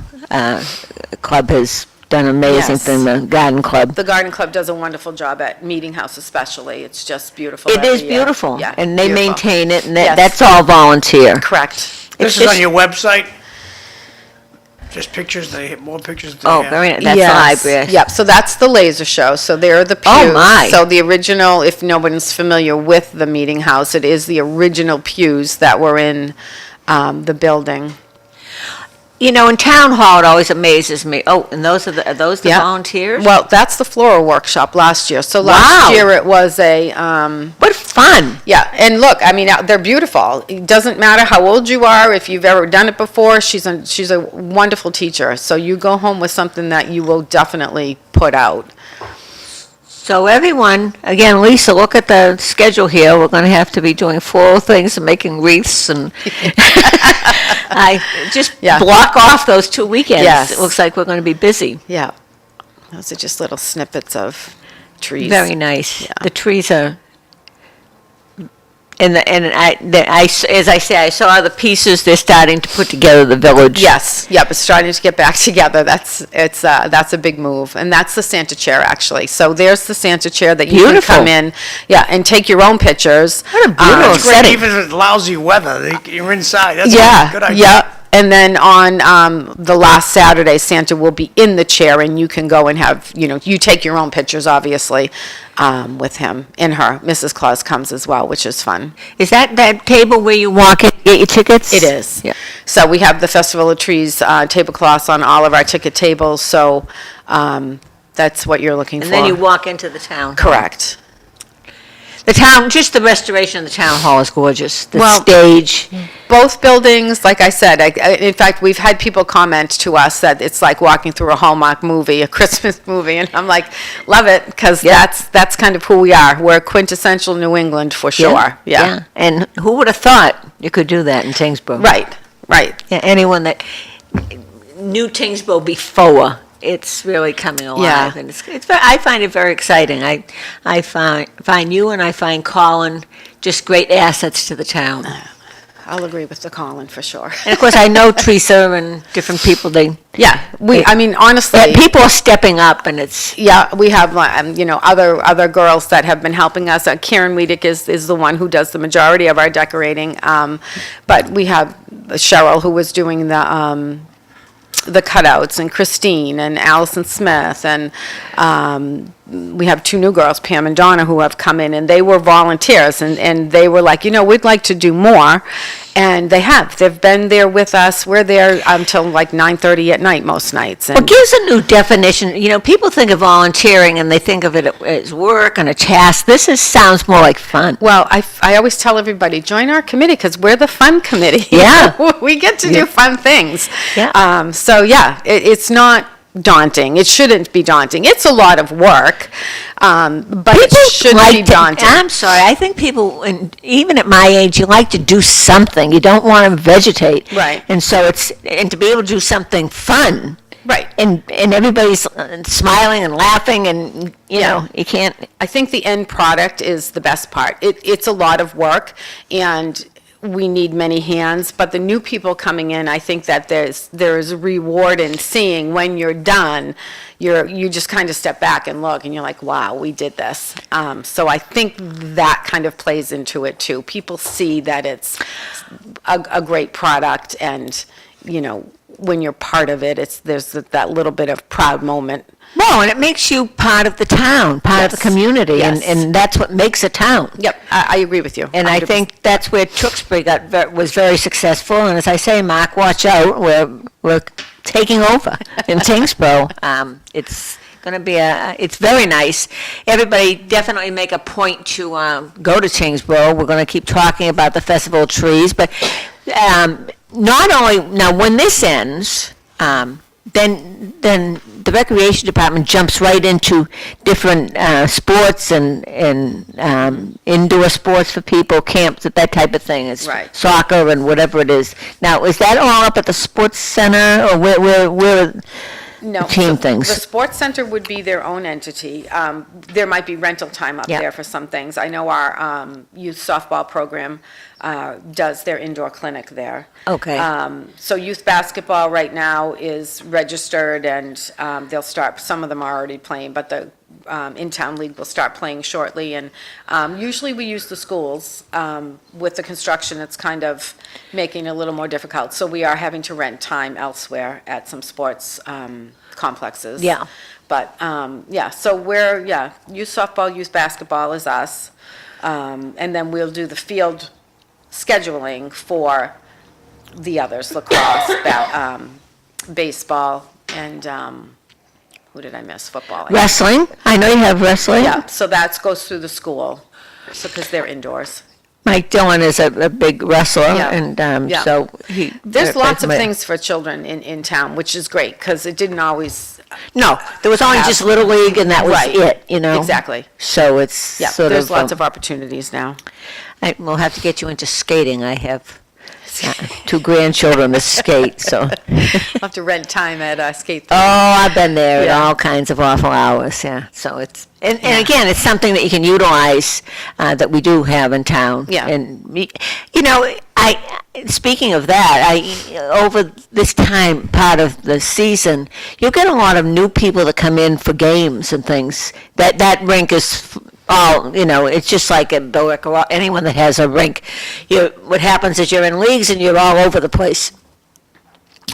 Club has done an amazing Yes. thing, the Garden Club. The Garden Club does a wonderful job at Meeting House especially. It's just beautiful. It every is year. beautiful. Yeah, And they beautiful. maintain it, and Yes. that's all volunteer. Correct. This is just- on your website? Just pictures, they have more pictures than Oh, have. very nice. That's Yes. the library. Yep, so that's the laser show, so there are the pews. Oh, my. So the original, if no one's familiar with the Meeting House, it is the original pews that were in the building. In town hall, it always amazes me. Oh, and are those the Yeah. volunteers? Well, that's the floral workshop last year. So Wow. last year it was a, What fun. yeah, and look, I mean, they're beautiful. It doesn't matter how old you are, if you've ever done it before, she's a wonderful teacher. So you go home with something that you will definitely put out. So everyone, again, Lisa, look at the schedule here. We're going to have to be doing floral things and making wreaths and I just Yeah. block off those 2 weekends. Yes. It looks like we're going to be busy. Yeah. Those are just little snippets of trees. Very nice. Yeah. The trees are, as I say, I saw the pieces. They're starting to put together the village. Yes, yep, it's starting to get back together. That's a big move. And that's the Santa chair, actually. So there's the Santa chair that you Beautiful. can come in, yeah, and take your own pictures. What a beautiful That's great, setting. even if it's lousy weather, you're inside. That's Yeah, a good idea. yeah. And then on the last Saturday, Santa will be in the chair, and you can go and have, you take your own pictures, obviously, with him and her. Mrs. Claus comes as well, which is fun. Is that table where you walk in, get your tickets? It is. Yeah. So we have the Festival of Trees tablecloths on all of our ticket tables, so that's what you're looking for. And then you walk into the town hall. Correct. The town, just the restoration of the town hall is gorgeous. The Well- stage. Both buildings, like I said, in fact, we've had people comment to us that it's like walking through a Hallmark movie, a Christmas movie, and I'm like, love it, because that's kind of who we are. We're quintessential New England for sure. Yeah. And who would have thought you could do that in Tingsboro? Right. Yeah, anyone that knew Tingsboro before, it's really coming alive. Yeah. And I find it very exciting. I find you and I find Colin just great assets to the town. I'll agree with the Colin for sure. And of course, I know Teresa and different people, Yeah, I mean, honestly. people are stepping up and it's, Yeah, we have, other girls that have been helping us. Karen Weedick is the one who does the majority of our decorating. But we have Cheryl, who was doing the cutouts, and Christine, and Allison Smith, and we have two new girls, Pam and Donna, who have come in, and they were volunteers, and they were like, we'd like to do more, and they've been there with us. We're there until like 9:30 at night most nights. well, And gives a new definition. People think of volunteering and they think of it as work and a task. Sounds more like fun. well, I always tell everybody, join our committee, because we're the fun committee. Yeah. We get to do fun things. Yeah. So yeah, it's not daunting. It shouldn't be daunting. It's a lot of work, but it shouldn't be daunting. I'm sorry. I think people, and even at my age, you like to do something. You don't want to vegetate. Right. And so and to be able to do something fun. Right. And everybody's smiling and laughing, and you can't. I think the end product is the best part. It's a lot of work, and we need many hands, but the new people coming in, I think that there's a reward in seeing when you're done, you just kind of step back and look, and you're like, wow, we did this. So I think that kind of plays into it too. People see that it's a great product, and when you're part of it, there's that little bit of proud moment. Well, and it makes you part of the town, part of the Yes. community, Yes. and that's what makes a town. Yep, I agree with you. And I 100%. think that's where Tewksbury was very successful. And as I say, Mark, watch out. We're taking over in Tingsboro. It's going to be it's very nice. Everybody definitely make a point to go to Tingsboro. We're going to keep talking about the Festival of Trees, but not only now when this ends. Then the recreation department jumps right into different sports and indoor sports for people, camps, that type of thing. It's Right. soccer and whatever it is. Now, is that all up at the sports center, or where No, team so things? The sports center would be their own entity. There might be rental time up Yeah. there for some things. I know our youth softball program does their indoor clinic there. Okay. So youth basketball right now is registered, and they'll start, some of them are already playing, but the in-town league will start playing shortly. And usually we use the schools. With the construction, it's kind of making it a little more difficult. So we are having to rent time elsewhere at some sports complexes. Yeah. But, so youth softball, youth basketball is us. And then we'll do the field scheduling for the others, lacrosse, baseball, and, who did I miss? Football. Wrestling? I know you have wrestling. Yeah, so that goes through the school, because they're indoors. Mike Dillon is a big wrestler, Yeah. and Yeah. so he. There's lots of my- things for children in town, which is great, because it didn't always, No, there was only have- just Little League, and that was Right. it. Exactly. So it's yeah, sort there's of. lots of opportunities now. We'll have to get you into skating. I have two grandchildren that skate, so. I'll have to rent time at skate. Oh, I've been there at Yeah. all kinds of awful hours, yeah. So it's, and again, it's something that you can utilize, that we do have in town. Yeah. And, speaking of that, over this time, part of the season, you'll get a lot of new people that come in for games and things. That rink is all, it's just like anyone that has a rink. What happens is you're in leagues and you're all over the place.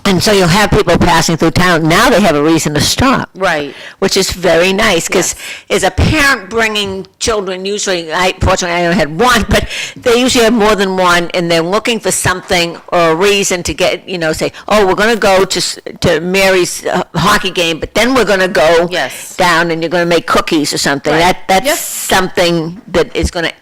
And so you'll have people passing through town. Now they have a reason to stop. Right. Which is very nice, because as a parent bringing children, usually, fortunately I only had one, but they usually have more than one, and they're looking for something or a reason to get, say, oh, we're going to go to Mary's hockey game, but then we're going to go Yes. down and you're going to make cookies or something. Right. That's Yep. something that is going to,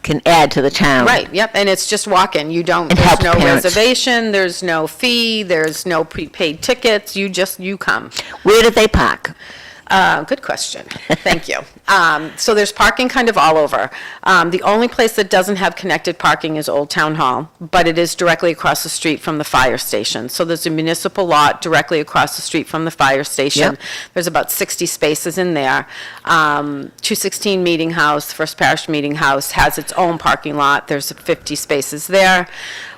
can add to the town. Right, yep, and it's just walk-in. You don't, And there's help no parents. reservation, there's no fee, there's no prepaid tickets, you come. Where did they park? Good question. Thank you. So there's parking kind of all over. The only place that doesn't have connected parking is Old Town Hall, but it is directly across the street from the fire station. So there's a municipal lot directly across the street from the fire station. Yep. There's about 60 spaces in there. 216 Meeting House, First Parish Meeting House, has its own parking lot. There's 50 spaces there.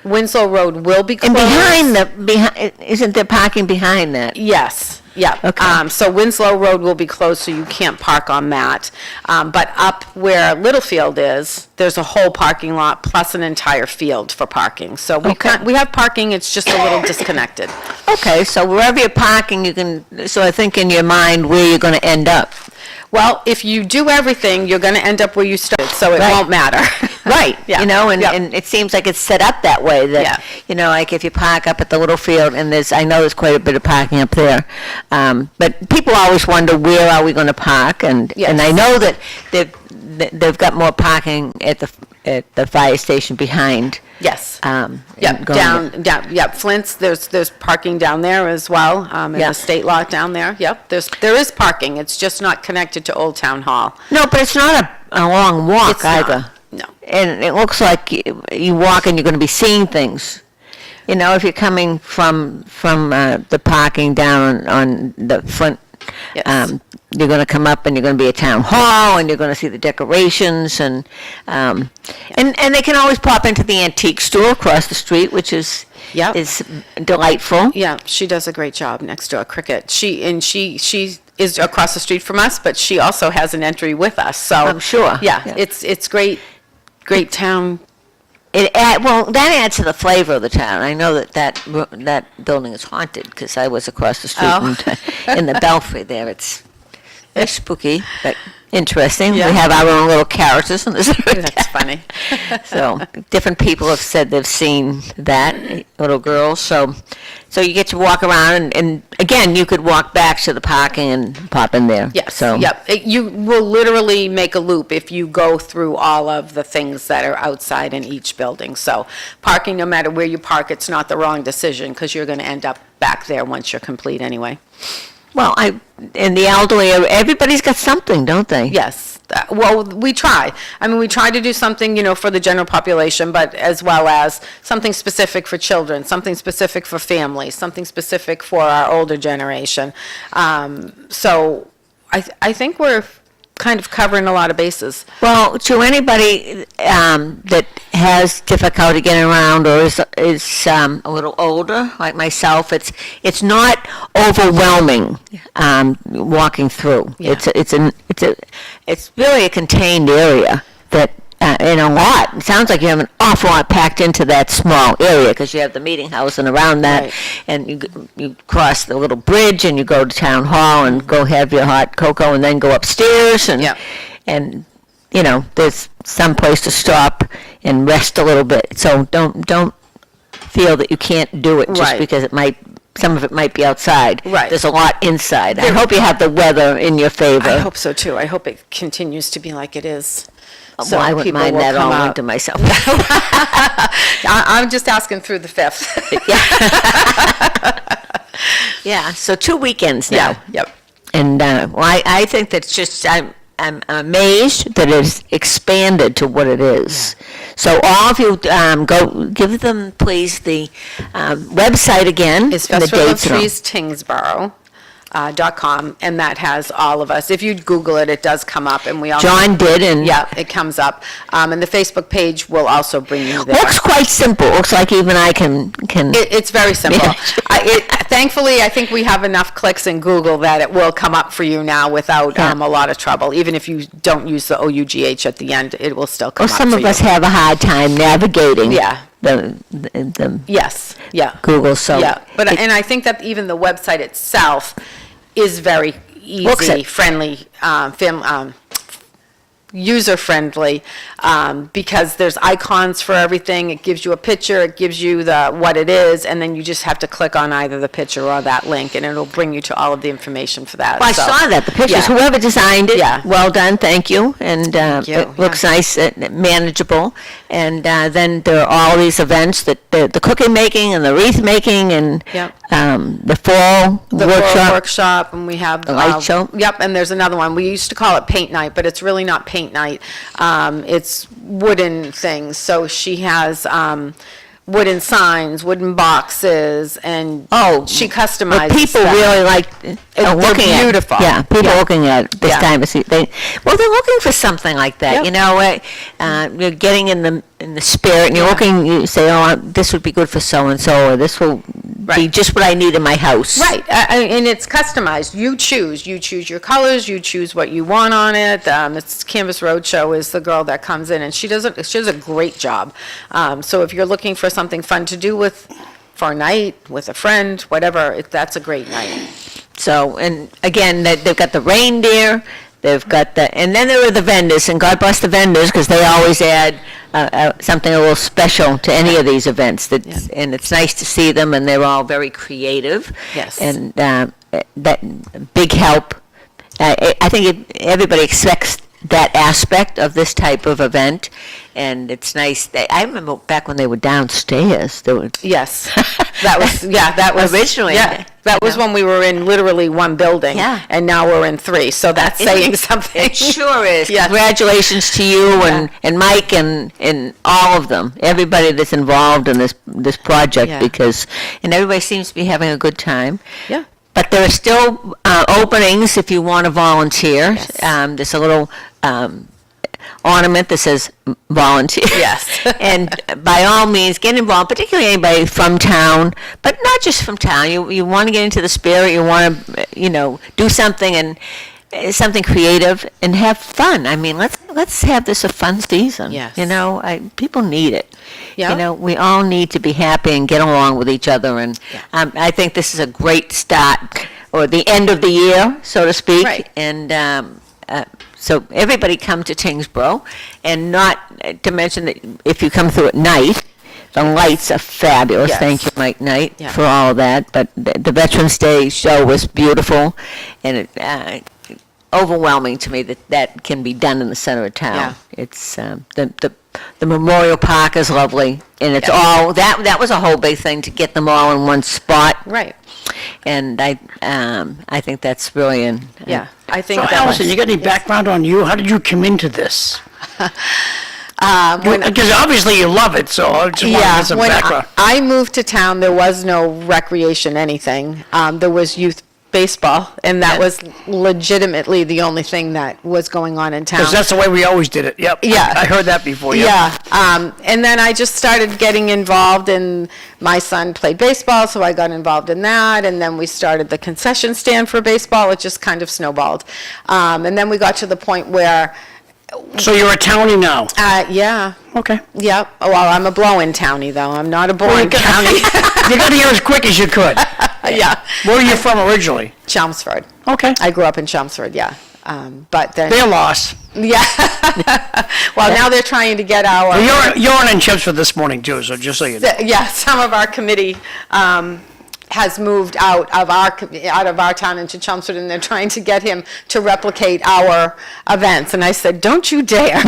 Winslow Road will be And closed. isn't there parking behind that? Yes, yeah. Okay. So Winslow Road will be closed, so you can't park on that. But up where Littlefield is, there's a whole parking lot plus an entire field for parking. So Okay. we have parking, it's just a little disconnected. Okay, so wherever you're parking, you can, so I think in your mind where you're going to end up. Well, if you do everything, you're going to end up where you started, so it Right. won't matter. Right, Yeah. and Yep. it seems like it's set up that way, Yeah. that, like if you park up at the little field, and I know there's quite a bit of parking up there, but people always wonder, where are we going to park? And Yes. I know that they've got more parking at the fire station behind. Yes. and Yep, going- yep, Flint's, there's parking down there as well, in Yeah. the state lot down there. Yep, there is parking, it's just not connected to Old Town Hall. No, but it's not a long walk It's not. either. No. And it looks like you walk and you're going to be seeing things. If you're coming from the parking down on the front, Yes. you're going to come up and you're going to be at Town Hall, and you're going to see the decorations, and they can always pop into the antique store across the street, which is Yep. is delightful. Yeah, she does a great job next door, Cricket. She is across the street from us, but she also has an entry with us, so. I'm sure. Yeah, Yeah. it's great town. That adds to the flavor of the town. I know that building is haunted, because I was across the street Oh. in the Belfry there. It's very spooky, but interesting. Yeah. We have our own little characters in this. That's funny. So different people have said they've seen that, little girls. So you get to walk around, and again, you could walk back to the parking and pop in there. Yes, So yep. You will literally make a loop if you go through all of the things that are outside in each building. So parking, no matter where you park, it's not the wrong decision, because you're going to end up back there once you're complete anyway. Well, in the elderly, everybody's got something, don't they? Yes. Well, we try. I mean, we try to do something, for the general population, but as well as something specific for children, something specific for families, something specific for our older generation. So I think we're kind of covering a lot of bases. Well, to anybody that has difficulty getting around, or is a little older, like myself, it's not overwhelming walking through. Yeah. It's really a contained area that. In a lot. It sounds like you have an awful lot packed into that small area, because you have the meeting house and around that, Right. and you cross the little bridge and you go to Town Hall and go have your hot cocoa and then go upstairs, and Yep. and there's some place to stop and rest a little bit. So don't feel that you can't do it just Right. because some of it might be outside. Right. There's a lot inside. I hope you have the weather in your favor. I hope so too. I hope it continues to be like it is. Well, I wouldn't people mind will that come all out. winter myself. I'm just asking through the 5th. Yeah, so 2 weekends now. Yeah, yep. And I think that's just, I'm amazed that it's expanded to what it is. So all of you, go, give them, please, the website again. It's and the Festival of dates and all. Trees Tingsboro. .com, and that has all of us. If you Google it, it does come up, and we also. John did, and Yeah, it comes up. And the Facebook page will also bring you there. looks quite simple. Looks like even I can. It's very simple. Yeah. Thankfully, I think we have enough clicks in Google that it will come up for you now without Yeah. a lot of trouble. Even if you don't use the OUGH at the end, it will still come Well, up some for of you. us have a hard time navigating. Yeah, the Yes, yeah. Google, so. Yeah, but, and I think that even the website itself is very Looks easy, it. friendly, user-friendly, because there's icons for everything. It gives you a picture, it gives you what it is, and then you just have to click on either the picture or that link, and it'll bring you to all of the information for that. Well, I So, saw that, the pictures, yeah. whoever designed it, Yeah. well done, thank you, and you, it looks yeah. nice, manageable, and then there are all these events, that the cookie making and the wreath making and Yep. the fall The workshop. workshop, and we have. The light show? Yep, and there's another one. We used to call it paint night, but it's really not paint night. It's wooden things. So she has wooden signs, wooden boxes, and Oh, she But customizes people them. really like they're looking at. beautiful. Yeah, people Yeah. looking at this Yeah. time of season. They're looking for something like that. Yep. You know, you're getting in the spirit, and you're looking. You say, "Oh, this would be good for so and so," or "This will be Right. just what I need in my house." Right, and it's customized. You choose your colors. You choose what you want on it. It's Canvas Roadshow is the girl that comes in, and she does a great job. So if you're looking for something fun to do for a night with a friend, whatever, that's a great night. So, and again, they've got the reindeer, they've got and then there are the vendors, and God bless the vendors, because they always add something a little special to any of these events. And it's nice to see them, and they're all very creative. Yes. And that big help. I think everybody expects that aspect of this type of event, and it's nice. I remember back when they were downstairs, there were Yes, that was Originally, Yeah, that was you know. when we were in literally one building. Yeah. And now we're in three, so that's saying something. It sure is. Yes. Congratulations to you and Mike and all of them, everybody that's involved in this project, Yeah. because, and everybody seems to be having a good time. Yeah. But there are still openings if you want to volunteer. Yes. There's a little ornament that says volunteer. Yes. And by all means, get involved, particularly anybody from town, but not just from town. You want to get into the spirit, you want to, do something and something creative and have fun. I mean, let's have this a fun season. Yes. People need it. Yeah. We all need to be happy and get along with each other, and Yeah. I think this is a great start, or the end of the year, so to speak. Right. And so everybody come to Tingsboro, and not to mention that if you come through at night, the lights are fabulous. Yes. Thank you, Mike Knight, Yeah. for all of that. But the Veterans Day show was beautiful, and it overwhelming to me that can be done in the center of town. Yeah. It's the Memorial Park is lovely, and it's Yeah. all that was a whole big thing to get them all in one spot. Right. And I think that's brilliant. Yeah. I think So that Allison, you got any background on you? How did you come into this? when Because obviously you love it, so I just want to get some when background. I moved to town, there was no recreation anything. There was youth baseball, and that was legitimately the only thing that was going on in town. Because that's the way we always did it. Yep. Yeah. I heard that before. Yep. Yeah, and then I just started getting involved in, my son played baseball, so I got involved in that, and then we started the concession stand for baseball. It just kind of snowballed. And then we got to the point where, So you're a townie now. yeah, Okay. yeah, well, I'm a blow-in townie, though. I'm not a born you townie. You got here as quick as you could. Yeah, Where are you from originally? Chelmsford. Okay. I grew up in Chelmsford, yeah. But then, They're lost. yeah. Well, now they're trying to get our. Well, you're on in Chelmsford this morning too, so just so you know. Yeah, some of our committee has moved out of our town into Chelmsford, and they're trying to get him to replicate our events. And I said, "Don't you dare,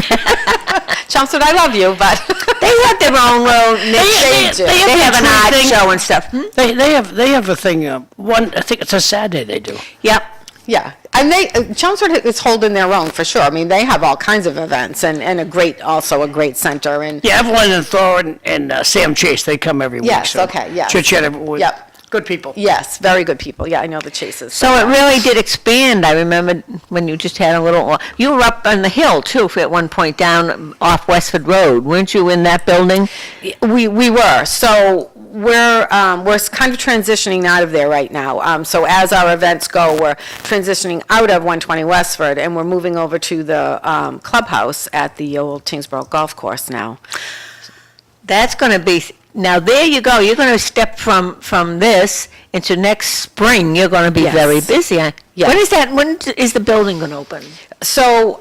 Chelmsford! I love you, but They have their own little niche. do. They have an that art thing. show and stuff. They have a thing. I think it's a Saturday they do. Yep. yeah." And Chelmsford is holding their own for sure. I mean, they have all kinds of events, and also a great center. And Yeah, Evelyn and Thor and Sam Chase, they come every week. Yes, so okay, yes. Chit chat every week. Yep. Good people. yes, very good people. Yeah, I know the Chases. So it really did expand. I remember when you just had a little, you were up on the hill too at one point down off Westford Road. Weren't you in that building? We were. So we're kind of transitioning out of there right now. So as our events go, we're transitioning out of 120 Westford, and we're moving over to the clubhouse at the old Tingsboro Golf Course now. That's going to be, now there you go, you're going to step from this into next spring, you're going to be Yes. very busy. Yes. When is the building going to open? So,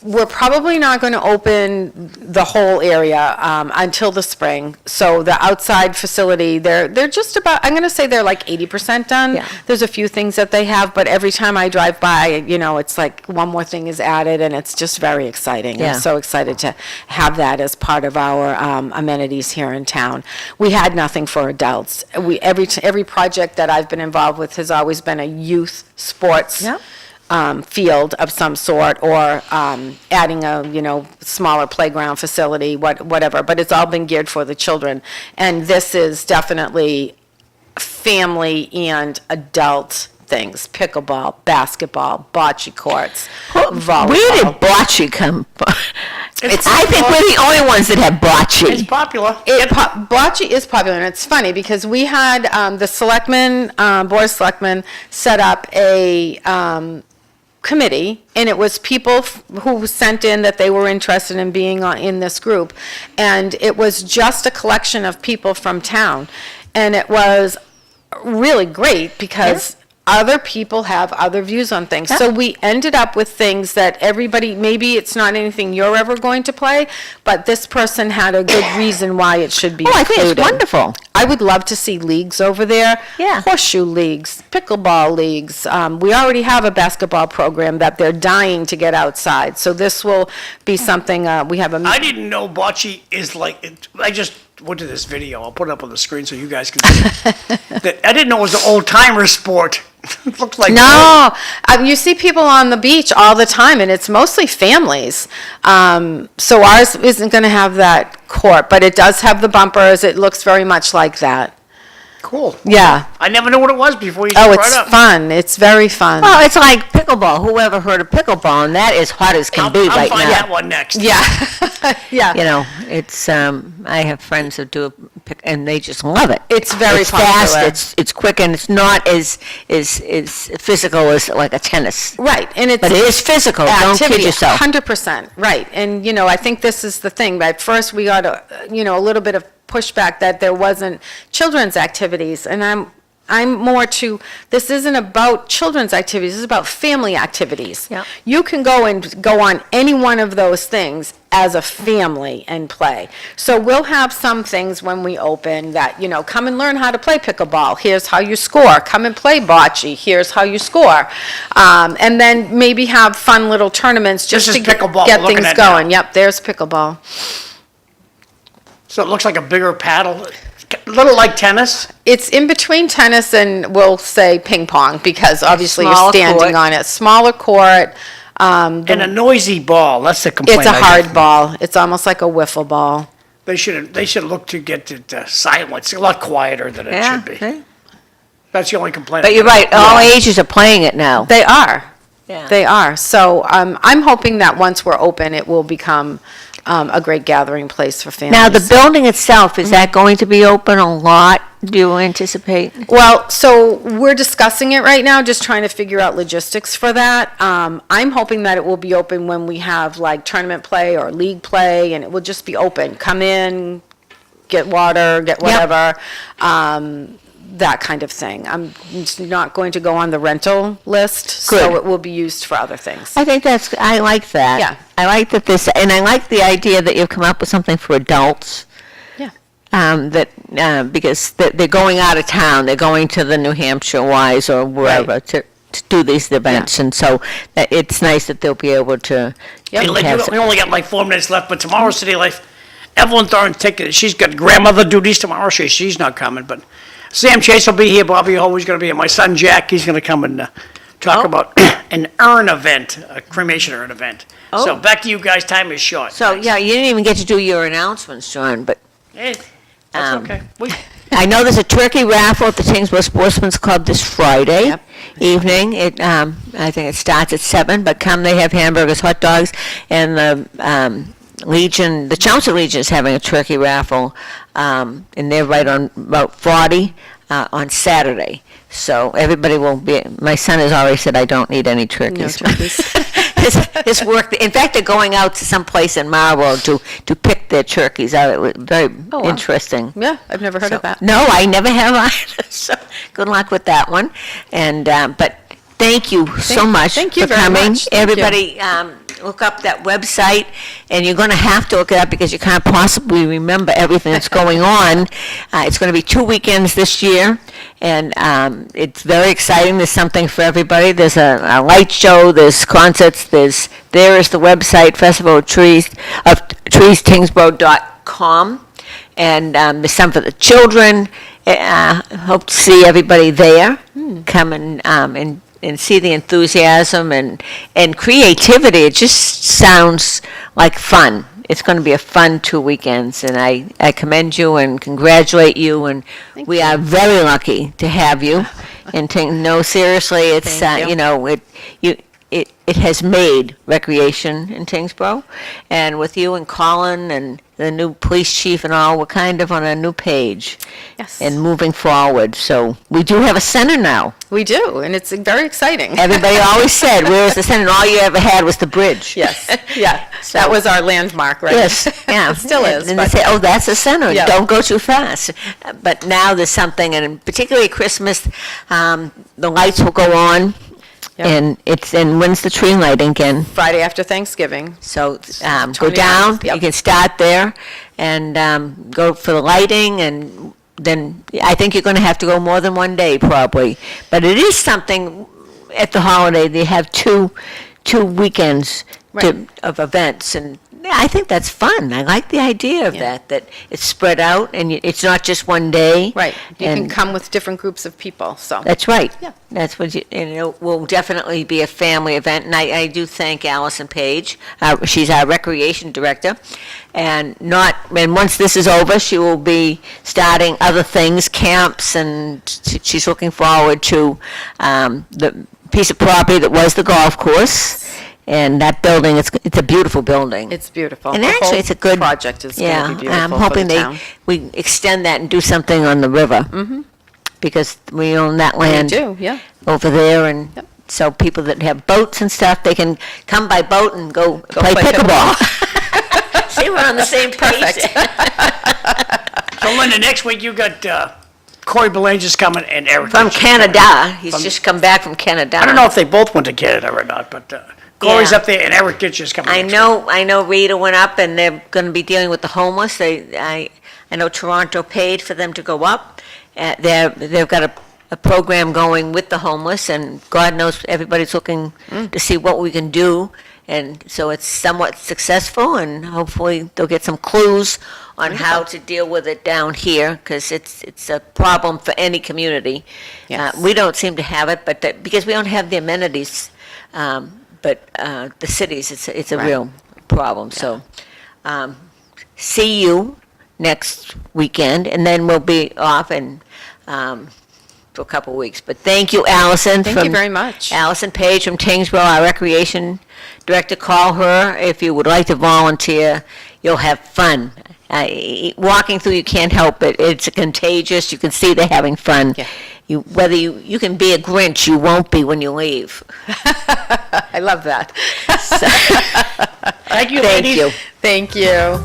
we're probably not going to open the whole area until the spring. So the outside facility, they're just about, I'm going to say they're like 80% done. Yeah. There's a few things that they have, but every time I drive by, it's like one more thing is added, and it's just very exciting. Yeah. I'm so excited to have that as part of our amenities here in town. We had nothing for adults. Every project that I've been involved with has always been a youth sports Yeah. field of some sort, or adding a, smaller playground facility, whatever, but it's all been geared for the children. And this is definitely family and adult things: pickleball, basketball, bocce courts, volleyball. Where did bocce come from? I think we're the only ones that have It's bocce. popular. Bocce is popular, and it's funny because we had the selectmen, board of selectmen, set up a committee, and it was people who sent in that they were interested in being in this group, and it was just a collection of people from town, and it was really great because other people have other views on things. So we ended up with things that everybody, maybe it's not anything you're ever going to play, but this person had a good reason why it should be Oh, I included. think it's wonderful. I would love to see leagues over there. Yeah. Horseshoe leagues, pickleball leagues. We already have a basketball program that they're dying to get outside. So this will be something, we have a. I didn't know bocce is like, I just went to this video. I'll put it up on the screen so you guys can see it. I didn't know it was an old-timer sport. It looks like. No, you see people on the beach all the time, and it's mostly families. So ours isn't going to have that court, but it does have the bumpers. It looks very much like that. Cool. Yeah. I never knew what it was before you Oh, brought it's it up. fun. It's very fun. Well, it's like pickleball. Whoever heard of pickleball? And that is hot as can be I'll right find now. that one next. Yeah. Yeah. You know, it's, I have friends that do it, and they just love it. It's very It's popular. fast, it's quick, and it's not as physical as like a tennis. Right, and it's But it is physical, don't kid yourself. 100%, right. And, I think this is the thing. At first, we got a little bit of pushback that there wasn't children's activities, and I'm more to, this isn't about children's activities, this is about family activities. Yeah. You can go on any one of those things as a family and play. So we'll have some things when we open that, come and learn how to play pickleball. Here's how you score. Come and play bocce. Here's how you score. And then maybe have fun little tournaments just This to is pickleball get we're looking things at now. going. Yep, there's pickleball. So it looks like a bigger paddle, a little like tennis. It's in between tennis and, we'll say, ping pong, because obviously you're Smaller standing court. on it. Smaller court. And a noisy ball. That's the complaint. It's a I hard get. ball. It's almost like a wiffle ball. They should look to get it silence, a lot quieter than it Yeah, should be. see? That's the only complaint. But you're right, all ages are playing it now. They are. Yeah. They are. So I'm hoping that once we're open, it will become a great gathering place for families. Now, the building itself, is that going to be open a lot, do you anticipate? Well, so we're discussing it right now, just trying to figure out logistics for that. I'm hoping that it will be open when we have like tournament play or league play, and it will just be open. Come in, get water, get whatever, that kind of thing. I'm just not going to go on the rental list, so Good. it will be used for other things. I think I like that. Yeah. I like that and I like the idea that you've come up with something for adults. Yeah. Because they're going out of town, they're going to the New Hampshire Wise or wherever to do these events, and so it's nice that they'll be able to Hey, like, have we only got like 4 minutes left, but tomorrow's City Life. Evelyn Thorne she's got grandmother duties tomorrow. She's not coming, but Sam Chase will be here. Bobby Holmes going to be here. My son Jack, he's going to come and talk about an urn event, a cremation urn event. So back to you guys. Time is short. So, yeah, you didn't even get to do your announcements, John, but Hey, that's okay. I know there's a turkey raffle at the Tingsboro Sportsman's Club this Friday evening. I think it starts at 7, but come, they have hamburgers, hot dogs, and the Legion, the Chelmsford Legion is having a turkey raffle, and they're right on about 40 on Saturday. So everybody will be, my son has already said I don't need any No turkeys. turkeys. His work, in fact, they're going out to some place in Marlboro to pick their turkeys out. It was very Oh, wow. interesting. Yeah, I've never heard of that. No, I never have either. So good luck with that one. And but thank you so much thank you for very coming. much. Thank you. Everybody, look up that website, and you're going to have to look it up because you can't possibly remember everything that's going on. It's going to be 2 weekends this year, and it's very exciting. There's something for everybody. There's a light show. There's concerts. There is the website, Festival of Trees, Tingsboro.com, and there's some for the children. Hope to see everybody there. Come and see the enthusiasm and creativity. It just sounds like fun. It's going to be a fun 2 weekends, and I commend you and congratulate you, and we are very lucky to have you. And no, seriously, it's, Thank you. it has made recreation in Tingsboro, and with you and Colin and the new police chief and all, we're kind of on a new page. Yes. And moving forward. So we do have a center now. We do, and it's very exciting. Everybody always said, where's the center? And all you ever had was the bridge. Yes, yeah, that was our landmark, right? Yes, yeah. It still is, And they but- say, oh, that's the center. Yeah. Don't go too fast. But now there's something, and particularly at Christmas, the lights will go on. Yep. And when's the tree lighting again? Friday after Thanksgiving. So go 29th, down, yep. you can start there and go for the lighting, and then I think you're going to have to go more than one day probably. But it is something at the holiday, they have two weekends Right. of events, and yeah, I think that's fun. I like the idea of Yeah. that it's spread out and it's not just one day. Right, you can And come with different groups of people, so. that's right. Yeah. That's what and it will definitely be a family event, and I do thank Allison Page. She's our recreation director, and once this is over, she will be starting other things, camps, and she's looking forward to the piece of property that was the golf course, and that building, it's a beautiful building. It's beautiful. And The actually, whole it's a good project is going to be beautiful I'm for hoping the town. we extend that and do something on the river. Mm-hmm. Because we own that We land do, yeah. over there, and Yep. so people that have boats and stuff, they can come by boat and go play play pickleball. See, we're on the same page. So Linda, next week you got Corey Belanger's coming and Eric. From Kitchen's coming. Canada. He's just come back from Canada. I don't know if they both went to Canada or not, but Corey's Yeah. up there and Eric Kitchen's coming. I next know Rita went up, and they're going to be dealing with the homeless. I know Toronto paid for them to go up. They've got a program going with the homeless, and God knows everybody's looking to see what we can do. And so it's somewhat successful, and hopefully they'll get some clues on how to deal with it down here, because it's a problem for any community. Yes. We don't seem to have it, but because we don't have the amenities, but the cities, it's a Right. real problem. So see you next weekend, and then we'll be off and for a couple of weeks. But thank you, Allison. Thank you from- very much. Allison Page from Tingsboro, our recreation director. Call her if you would like to volunteer. You'll have fun. Walking through, you can't help it. It's contagious. You can see they're having fun. Yeah. Whether you can be a Grinch, you won't be when you leave. I love that. So, Thank you, thank ladies. you. Thank you.